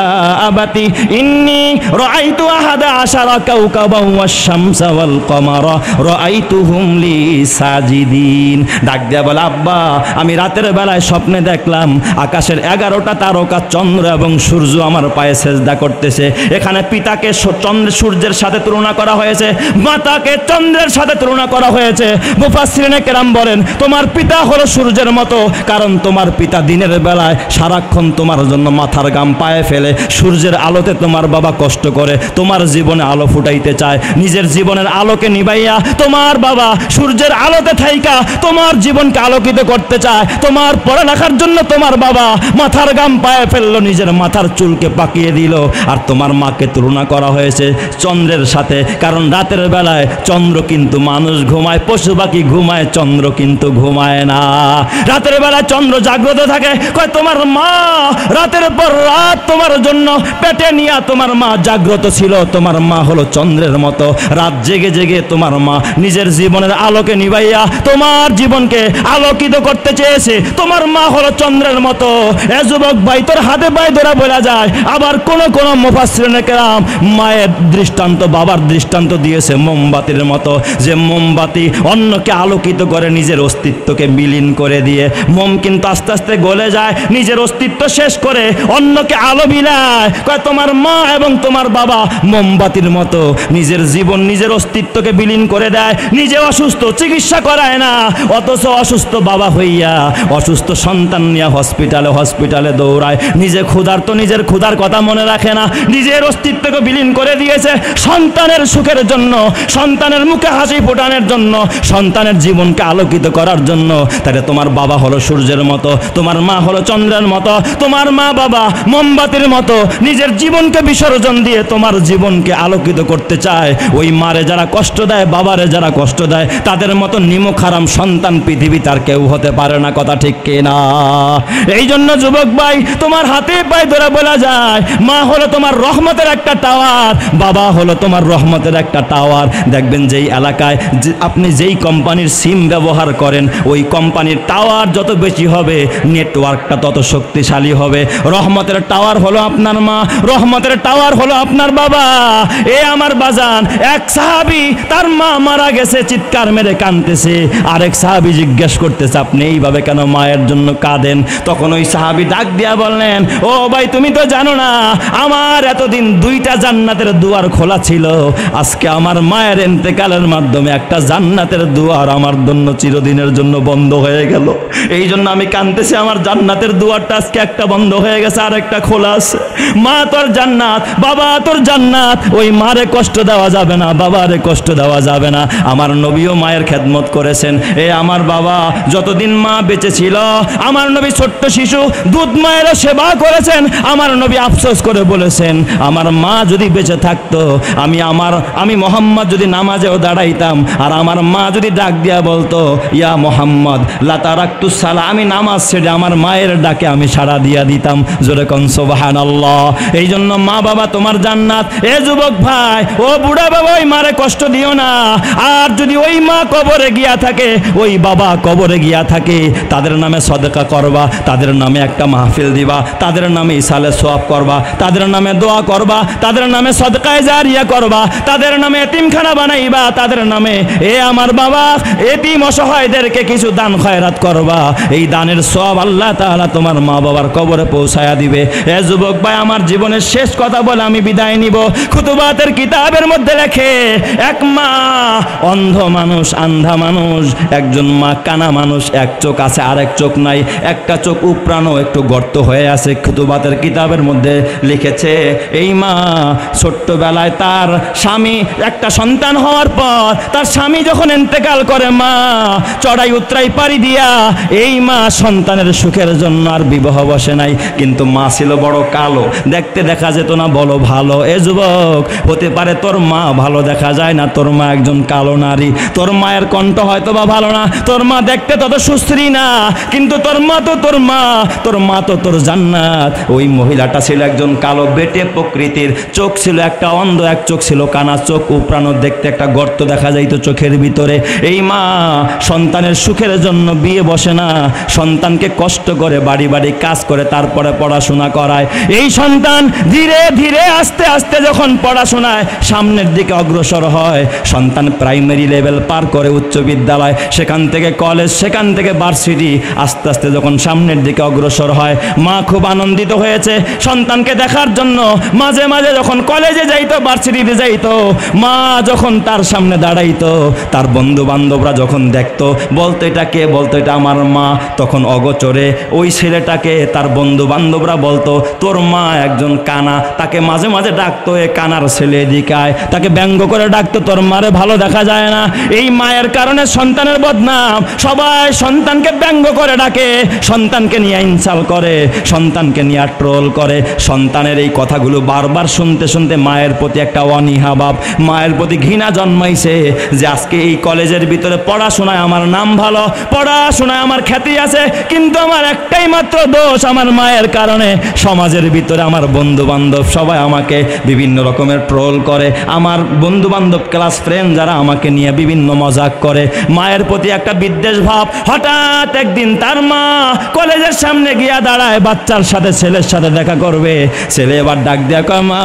আবাতি ইন্নী রাআইতু আহাদা আশারা কাওকাবান ওয়াশ শামসা ওয়াল কমারা রাআইতুহুম লি সাজিদিন। ডাক দেয়া বলে, আব্বা আমি রাতের বেলায় স্বপ্নে দেখলাম আকাশের 11টা তারকা, চন্দ্র এবং সূর্য আমার পায়ে সেজদা করতেছে। এখানে পিতাকে সূর্যের সাথে তুলনা করা হয়েছে, মাতাকে চন্দ্রের সাথে তুলনা করা হয়েছে। মুফাসসিরিনে কেরাম বলেন, তোমার পিতা হলো সূর্যের মতো, কারণ তোমার পিতা দিনের বেলায় সারাক্ষণ তোমার জন্য মাথার ঘাম পায়ে ফেলে, সূর্যের আলোতে তোমার বাবা কষ্ট করে, তোমার জীবনে আলো ফুটাইতে চায়, নিজের জীবনের আলোকে নিভাইয়া তোমার বাবা সূর্যের আলোতে থাইকা তোমার জীবনকে আলোকিত করতে চায়। তোমার পড়ালেখার জন্য তোমার বাবা মাথার ঘাম পায়ে ফেললো, নিজের মাথার চুলকে পাকিয়ে দিল। আর তোমার মাকে তুলনা করা হয়েছে চন্দ্রের সাথে, কারণ রাতের বেলায় চন্দ্র কিন্তু মানুষ ঘুমায়, পশু পাখি ঘুমায়, চন্দ্র কিন্তু ঘুমায় না। রাতের বেলায় চন্দ্র জাগ্রত থাকে। কয় তোমার মা রাতের পর রাত তোমার জন্য পেটে নিয়ে তোমার মা জাগ্রত ছিল। তোমার মা হলো চন্দ্রের মতো, রাত জেগে জেগে তোমার মা নিজের জীবনের আলোকে নিভাইয়া তোমার জীবনকে আলোকিত করতে চেয়েছে। তোমার মা হলো চন্দ্রের মতো। এ যুবক ভাই, তোর হাতে পায়ে ধরা বলা যায়। আবার কোন কোন মুফাসসিরিনে কেরাম মায়ের দৃষ্টান্ত, বাবার দৃষ্টান্ত দিয়েছে মোমবাতির মতো, যে মোমবাতি অন্যকে আলোকিত করে নিজের অস্তিত্বকে বিলীন করে দিয়ে, মোম কিন্তু আস্তে আস্তে গলে যায়, নিজের অস্তিত্ব শেষ করে অন্যকে আলো বিলায়। কয় তোমার মা এবং তোমার বাবা মোমবাতির মতো, নিজের জীবন নিজের অস্তিত্বকে বিলীন করে দেয়, নিজে অসুস্থ, চিকিৎসা করায় না, অথচ অসুস্থ বাবা হইয়া অসুস্থ সন্তান নিয়ে হসপিটালে দৌড়ায়। নিজে ক্ষুধার্ত, নিজের ক্ষুধার কথা মনে রাখে না, নিজের অস্তিত্বকে বিলীন করে দিয়েছে সন্তানের সুখের জন্য, সন্তানের মুখে হাসি ফোটানোর জন্য, সন্তানের জীবনকে আলোকিত করার জন্য। তাহলে তোমার বাবা হলো সূর্যের মতো, তোমার মা হলো চন্দ্রের মতো, তোমার মা বাবা মোমবাতির মতো নিজের জীবনকে বিসর্জন দিয়ে তোমার জীবনকে আলোকিত করতে চায়। ওই মারে যারা কষ্ট দেয়, বাবারে যারা কষ্ট দেয়, তাদের মতো নিমক হারাম সন্তান পৃথিবী তার কেউ হতে পারে না, কথা ঠিক কিনা? এই জন্য যুবক ভাই, তোমার হাতে পায়ে ধরে বলা যায়, মা হলো তোমার রহমতের একটা টাওয়ার, বাবা হলো তোমার রহমতের একটা টাওয়ার। দেখবেন যেই এলাকায় আপনি যেই কোম্পানির সিম ব্যবহার করেন, ওই কোম্পানির টাওয়ার যত বেশি হবে, নেটওয়ার্কটা তত শক্তিশালী হবে। রহমতের টাওয়ার হলো আপনার মা, রহমতের টাওয়ার হলো আপনার বাবা। এ আমার বাজান, এক সাহাবী তার মা মারা গেছে, চিৎকার মেরে কাঁদতেছে। আরেক সাহাবী জিজ্ঞেস করতেছে, আপনি এইভাবে কেন মায়ের জন্য কাঁদেন? তখন ওই সাহাবী ডাক দিয়া বললেন, ও ভাই, তুমি তো জানো না আমার এতদিন দুইটা জান্নাতের দুয়ার খোলা ছিল, আজকে আমার মায়ের ইন্তেকালের মাধ্যমে একটা জান্নাতের দুয়ার আমার জন্য চিরদিনের জন্য বন্ধ হয়ে গেল। এই জন্য আমি কাঁদতেছি, আমার জান্নাতের দুয়ারটা আজকে একটা বন্ধ হয়ে গেছে, আর একটা খোলা আছে। মা তোর জান্নাত, বাবা তোর জান্নাত, ওই মারে কষ্ট দেওয়া যাবে না, বাবারে কষ্ট দেওয়া যাবে না। আমার নবীও মায়ের খেদমত করেছেন। এ আমার বাবা যতদিন মা বেঁচে ছিল, আমার নবী ছোট্ট শিশু দুধ মায়েরও সেবা করেছেন। আমার নবী আফসোস করে বলেছেন, আমার মা যদি বেঁচে থাকতো, আমি মোহাম্মদ যদি নামাজেও দাঁড়াইতাম আর আমার মা যদি ডাক দিয়া বলতো, ইয়া মোহাম্মদ লা তারাকতুস সালাহ, আমি নামাজ ছেড়ে আমার মায়ের ডাকে আমি সাড়া দিয়া দিতাম। জোরে কোন সুবহানাল্লাহ। এই জন্য মা বাবা তোমার জান্নাত। এ যুবক ভাই, ও বুড়া বাবা, ওই মারে কষ্ট দিও না। আর যদি ওই মা কবরে গিয়া থাকে, ওই বাবা কবরে গিয়া থাকে, তাদের নামে সদকা করবা, তাদের নামে একটা মাহফিল দিবা, তাদের নামে ইসালে সওয়াব করবা, তাদের নামে দোয়া করবা, তাদের নামে সদকায়ে জারিয়া করবা, তাদের নামে এতিমখানা বানাইবা, তাদের নামে এ আমার বাবা এতিম অসহায়দেরকে কিছু দান খয়রাত করবা। এই দানের সওয়াব আল্লাহ তাআলা তোমার মা বাবার কবরে পৌঁছায়া দিবে। এ যুবক ভাই, আমার জীবনের শেষ কথা বলে আমি বিদায় নিব। খুতুবাতের কিতাবের মধ্যে লেখে, এক মা অন্ধ মানুষ, আন্ধা মানুষ, একজন মা কানা মানুষ, এক চোখ আছে আরেক চোখ নাই, একটা চোখ উপরানো একটু গর্ত হয়ে আছে। খুতুবাতের কিতাবের মধ্যে লিখেছে, এই মা ছোট্টবেলায় তার স্বামী, একটা সন্তান হওয়ার পর তার স্বামী যখন ইন্তেকাল করে, মা চড়াই উতরাই পাড়ি দিয়া এই মা সন্তানের সুখের জন্য আর বিবাহ বসে নাই। কিন্তু মা ছিল বড় কালো, দেখতে দেখা যেত না বলো ভালো। এ যুবক, হতে পারে তোর মা ভালো দেখা যায় না, তোর মা একজন কালো নারী, তোর মায়ের কণ্ঠ হয়তো বা ভালো না, তোর মা দেখতে তত সুশ্রী না, কিন্তু তোর মা তো তোর মা, তোর মা তো তোর জান্নাত। ওই মহিলাটা ছিল একজন কালো বেটে প্রকৃতির, চোখ ছিল একটা অন্ধ, এক চোখ ছিল কানা, চোখ উপরানো, দেখতে একটা গর্ত দেখা যাইতো চোখের ভিতরে। এই মা সন্তানের সুখের জন্য বিয়ে বসে না, সন্তানকে কষ্ট করে বাড়ি বাড়ি কাজ করে তারপরে পড়াশোনা করায়। এই সন্তান ধীরে ধীরে আস্তে আস্তে যখন পড়াশোনায় সামনের দিকে অগ্রসর হয়, সন্তান প্রাইমারি লেভেল পার করে উচ্চ বিদ্যালয়, সেখান থেকে কলেজ, সেখান থেকে ভার্সিটি, আস্তে আস্তে যখন সামনের দিকে অগ্রসর হয়, মা খুব আনন্দিত হয়েছে সন্তানকে দেখার জন্য। মাঝে মাঝে যখন কলেজে যাইতো, ভার্সিটিতে যাইতো, মা যখন তার সামনে দাঁড়াইতো, তার বন্ধু বান্ধবরা যখন দেখতো, বলতো এটা কে, বলতো এটা আমার মা। তখন অগোচরে ওই ছেলেটাকে তার বন্ধু বান্ধবরা বলতো, তোর মা একজন কানা। তাকে মাঝে মাঝে ডাকতো, এ কানার ছেলে এদিকে আয়, তাকে ব্যঙ্গ করে ডাকতো, তোর মারে ভালো দেখা যায় না। এই মায়ের কারণে সন্তানের বদনাম, সবাই সন্তানকে ব্যঙ্গ করে ডাকে, সন্তানকে নিয়ে ইনসাল করে, সন্তানকে নিয়ে ট্রোল করে। সন্তানের এই কথাগুলো বারবার শুনতে শুনতে মায়ের প্রতি একটা অনীহা ভাব, মায়ের প্রতি ঘৃণা জন্মাইছে, যে আজকে এই কলেজের ভিতরে পড়াশোনায় আমার নাম ভালো, পড়াশোনায় আমার খ্যাতি আছে, কিন্তু আমার একটাই মাত্র দোষ, আমার মায়ের কারণে সমাজের ভিতরে আমার বন্ধু বান্ধব সবাই আমাকে বিভিন্ন রকমের ট্রোল করে, আমার বন্ধু বান্ধব ক্লাস ফ্রেন্ড যারা আমাকে নিয়ে বিভিন্ন মজাক করে। মায়ের প্রতি একটা বিদ্বেষ ভাব। হঠাৎ একদিন তার মা কলেজের সামনে গিয়া দাঁড়ায়, বাচ্চার সাথে, ছেলের সাথে দেখা করবে। ছেলে এবার ডাক দিয়া কয়, মা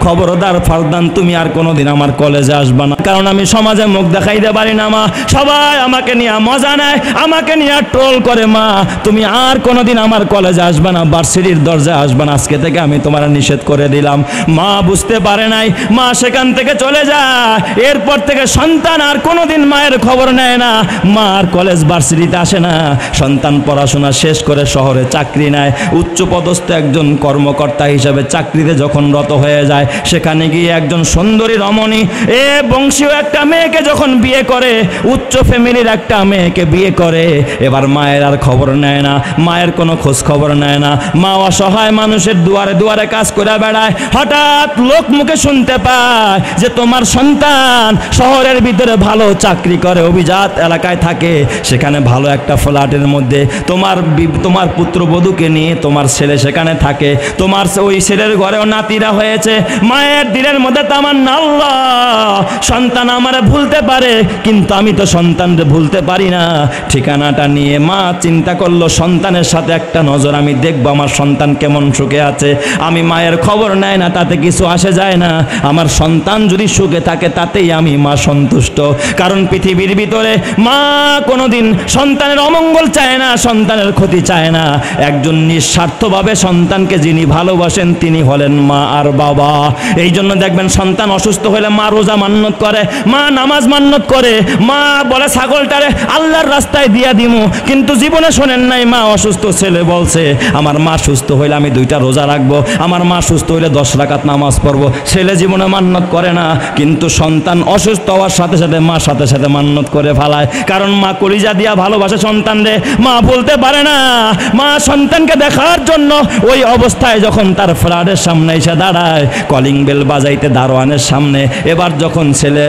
খবরদার ফারদান, তুমি আর কোনোদিন আমার কলেজে আসবা না, কারণ আমি সমাজে মুখ দেখাইতে পারি না। মা সবাই আমাকে নিয়ে মজা নেয়, আমাকে নিয়ে ট্রোল করে। মা তুমি আর কোনোদিন আমার কলেজে আসবা না, ভার্সিটির দরজায় আসবা না, আজকে থেকে আমি তোমার নিষেধ করে দিলাম। মা বুঝতে পারে নাই, মা সেখান থেকে চলে যায়। এরপর থেকে সন্তান আর কোনোদিন মায়ের খবর নেয় না, মা আর কলেজ ভার্সিটিতে আসে না। সন্তান পড়াশোনা শেষ করে শহরে চাকরি নেয়, উচ্চপদস্থ একজন কর্মকর্তা হিসাবে চাকরিতে যখন রত হয়ে যায়, সেখানে গিয়ে একজন সুন্দরী রমণী, এ বংশীয় একটা মেয়েকে যখন বিয়ে করে, উচ্চ ফ্যামিলির একটা মেয়েকে বিয়ে করে, এবার মায়ের আর খবর নেয় না, মায়ের কোনো খোঁজ খবর নেয় না। মা অসহায় মানুষের দুয়ারে দুয়ারে কাজ করে বেড়ায়। হঠাৎ লোক মুখে শুনতে পায় যে তোমার সন্তান শহরের ভিতরে ভালো চাকরি করে, অভিজাত এলাকায় থাকে, সেখানে ভালো একটা ফ্ল্যাটের মধ্যে তোমার পুত্রবধূকে নিয়ে তোমার ছেলে সেখানে থাকে, তোমার ওই ছেলের ঘরেও নাতিরা হয়েছে। মায়ের দিলের মধ্যে তামান্না, আল্লাহ সন্তান আমারে ভুলতে পারে, কিন্তু আমি তো সন্তানরে ভুলতে পারি না। ঠিকানাটা নিয়ে মা চিন্তা করলো, সন্তানের সাথে একটা নজর আমি দেখবো আমার সন্তান কেমন সুখে আছে। আমি মায়ের খবর নেয় না, তাতে কিছু আসে যায় না, আমার সন্তান যদি সুখে থাকে তাতেই আমি মা সন্তুষ্ট। কারণ পৃথিবীর ভিতরে মা কোনোদিন সন্তানের অমঙ্গল চায় না, সন্তানের ক্ষতি চায় না। একজন নিঃস্বার্থভাবে সন্তানকে যিনি ভালোবাসেন তিনি হলেন মা আর বাবা। এই জন্য দেখবেন সন্তান অসুস্থ হলে মা রোজা মান্নত করে, মা নামাজ মান্নত করে, মা বলে ছাগলটারে আল্লাহর রাস্তায় দিয়া দিমু, কিন্তু জীবনে শোনেন নাই মা অসুস্থ, ছেলে বলছে আমার মা সুস্থ হইলে আমি 2টা রোজা রাখবো, আমার মা সুস্থ হইলে 10 রাকাত নামাজ পড়বো। ছেলে জীবনে মান্নত করে না, কিন্তু সন্তান অসুস্থ হওয়ার সাথে সাথে মা সাথে সাথে মান্নত করে ফেলায়। কারণ মা কলিজা দিয়া ভালোবাসে সন্তানরে। মা বলতে পারে না, মা সন্তানকে দেখার জন্য ওই অবস্থায় যখন তার ফ্ল্যাটের সামনে এসে দাঁড়ায়, কলিং বেল বাজাইতে দারোয়ানের সামনে। এবার যখন ছেলে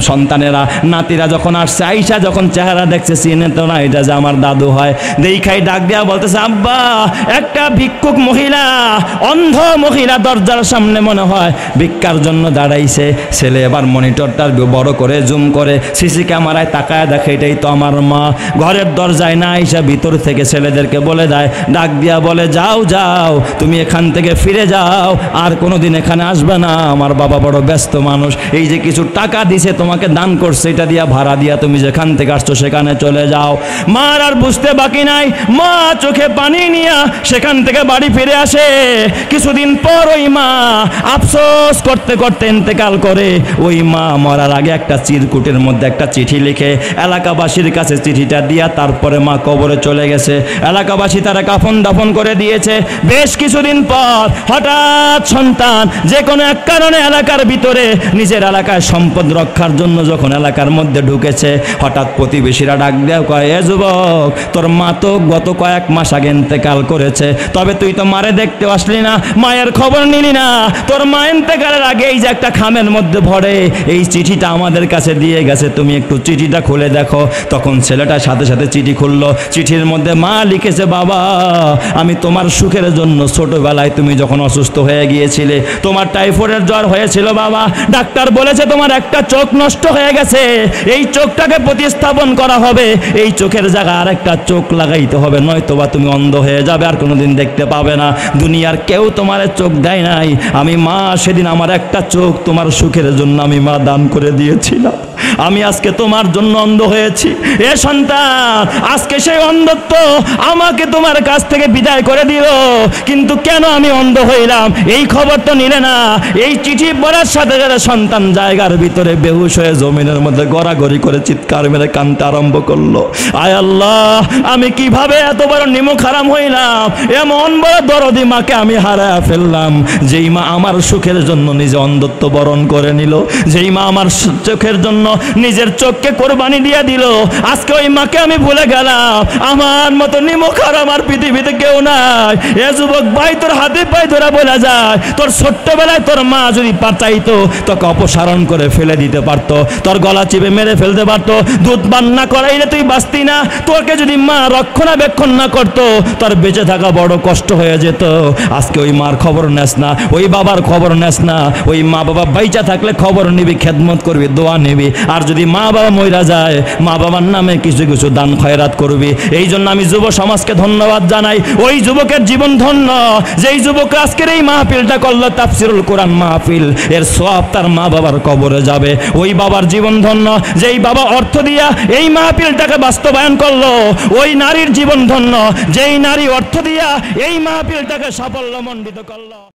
সন্তানেরা নাতিরা যখন আসছে, আইসা যখন চেহারা দেখছে, চিনে তো না এটা যে আমার দাদু হয়, দেখাই ডাক দেয়া বলতেছে আব্বা একটা ভিক্ষুক মহিলা, অন্ধ মহিলা দরজার সামনে মনে হয় ভিক্ষার জন্য দাঁড়াইছে। ছেলে এবার মনিটরটা বড় করে জুম করে সিসি ক্যামেরায় তাকায় দেখে এটাই তো আমার মা। ঘরের দরজায় না আইসা ভিতর থেকে ছেলেদেরকে বলে দেয়, ডাক দিয়া বলে যাও যাও তুমি এখান থেকে ফিরে যাও, আর কোনোদিন এখানে আসবে না, আমার বাবা বড় ব্যস্ত মানুষ, এই যে কিছু টাকা দিছে তোমাকে দান করছে এটা দিয়া ভাড়া দিয়া তুমি যেখান থেকে আসছো সেখানে চলে যাও। মার আর বুঝতে বাকি নাই, মা চোখে পানি নিয়ে সেখান থেকে বাড়ি ফিরে আসে। কিছুদিন পর ওই মা আফসোস করতে করতে ইন্তেকাল করে। ওই মা মরার আগে একটা চিরকুটের মধ্যে একটা চিঠি লিখে এলাকাবাসীর কাছে চিঠিটা দিয়া তারপরে মা কবরে চলে গেছে। এলাকাবাসী তারা কাফন দাফন করে দিয়েছে। বেশ কিছুদিন পর হঠাৎ সন্তান যে কোনো এক কারণে এলাকার ভিতরে নিজের এলাকায় সম্পদ রক্ষার জন্য যখন এলাকার মধ্যে ঢুকেছে, হঠাৎ প্রতিবেশীরা ডাক দেয়, কয় এ যুবক তোর মা তো গত কয়েক মাস আগে ইন্তেকাল করেছে, তবে তুই তো মারে দেখতে আসলি না, মায়ের খবর নিলি না। তোর মা ইন্তেকালের আগে এই যে একটা খামের মধ্যে ভরে এই চিঠিটা আমাদের কাছে দিয়ে গেছে, তুমি একটু চিঠিটা খুলে দেখো। তখন ছেলেটা সাথে সাথে চিঠি খুললো। চিঠির মধ্যে মা লিখেছে, বাবা আমি তোমার সুখের জন্য ছোটবেলায় তুমি যখন অসুস্থ হয়ে গিয়েছিলে, তোমার টাইফয়েডের জ্বর হয়েছিল বাবা, ডাক্তার বলেছে তোমার একটা চোখ নষ্ট হয়ে গেছে, এই চোখটাকে প্রতিস্থাপন করা হবে, এই চোখের জায়গায় আরেকটা চোখ লাগাইতে হবে, নয়তোবা তুমি অন্ধ হয়ে যাবে, আর কোনোদিন দেখতে পাবে না। দুনিয়ার কেউ তোমার চোখ দেয় নাই, আমি মা সেদিন আমার একটা চোখ তোমার সুখের জন্য আমি মা দান করে দিয়েছিলাম, আমি আজকে তোমার জন্য অন্ধ হয়েছি। এ সন্তান আজকে সেই অন্ধত্ব আমাকে তোমার কাছ থেকে বিদায় করে দিল, কিন্তু কেন আমি অন্ধ হইলাম এই খবর তো নিলে না। এই চিঠি পড়ার সাথে সাথে সন্তান জায়গার ভিতরে বেহুশ হয়ে জমিনের মধ্যে গড়াগড়ি করে চিৎকার মেরে কাঁদতে আরম্ভ করলো, আয় আল্লাহ আমি কিভাবে এত বড় নিমুখ হারাম হইলাম, এমন বড় দরদি মাকে আমি হারায় ফেললাম, যেই মা আমার সুখের জন্য নিজে অন্ধত্ব বরণ করে নিল, যেই মা আমার চোখের জন্য নিজের চোখকে কোরবানি দিয়ে দিল, আজকে ওই মাকে আমি ভুলে গেলাম। আমার মতো নিমুখ হারাম আর পৃথিবীতে কেউ নাই। এ যুবক ভাই তোর হাতে পায়ে ধরা বলা যায়, তোর ছোট্টবেলায় তোর মা যদি চাইতো তোকে অপসারণ করে ফেলে দিতে পারতো, তোর গলা চিপে মেরে ফেলতে পারতো, দুধ পান না করাইলে তুই বাঁচতি না, তোকে যদি মা রক্ষণাবেক্ষণ না করতো তোর বেঁচে থাকা বড় কষ্ট হয়ে যেত। আজকে ওই মার খবর নেস না, ওই বাবার খবর নেস না। ওই মা বাবা বাইচা থাকলে খবর নিবি, খেদমত করবি, দোয়া নিবি, আর যদি মা বাবা মইরা যায় মা বাবার নামে কিছু কিছু দান খয়রাত করবি। এই জন্য আমি যুব সমাজকে ধন্যবাদ জানাই। ওই যুবকের জীবন ধন্য যেই যুবক আজকের এই মাহফিলটা করলো, তাফসিরুল কোরআন মাহফিল, এর সওয়াব তার মা বাবার কবরে যাবে। ওই বাবার জীবন ধন্য যেই বাবা অর্থ দিয়া এই মাহফিলটাকে বাস্তবায়ন করলো। ওই নারীর জীবন ধন্য যেই নারী অর্থ দিয়া এই মাহফিলটাকে সাফল্যমণ্ডিত করলো।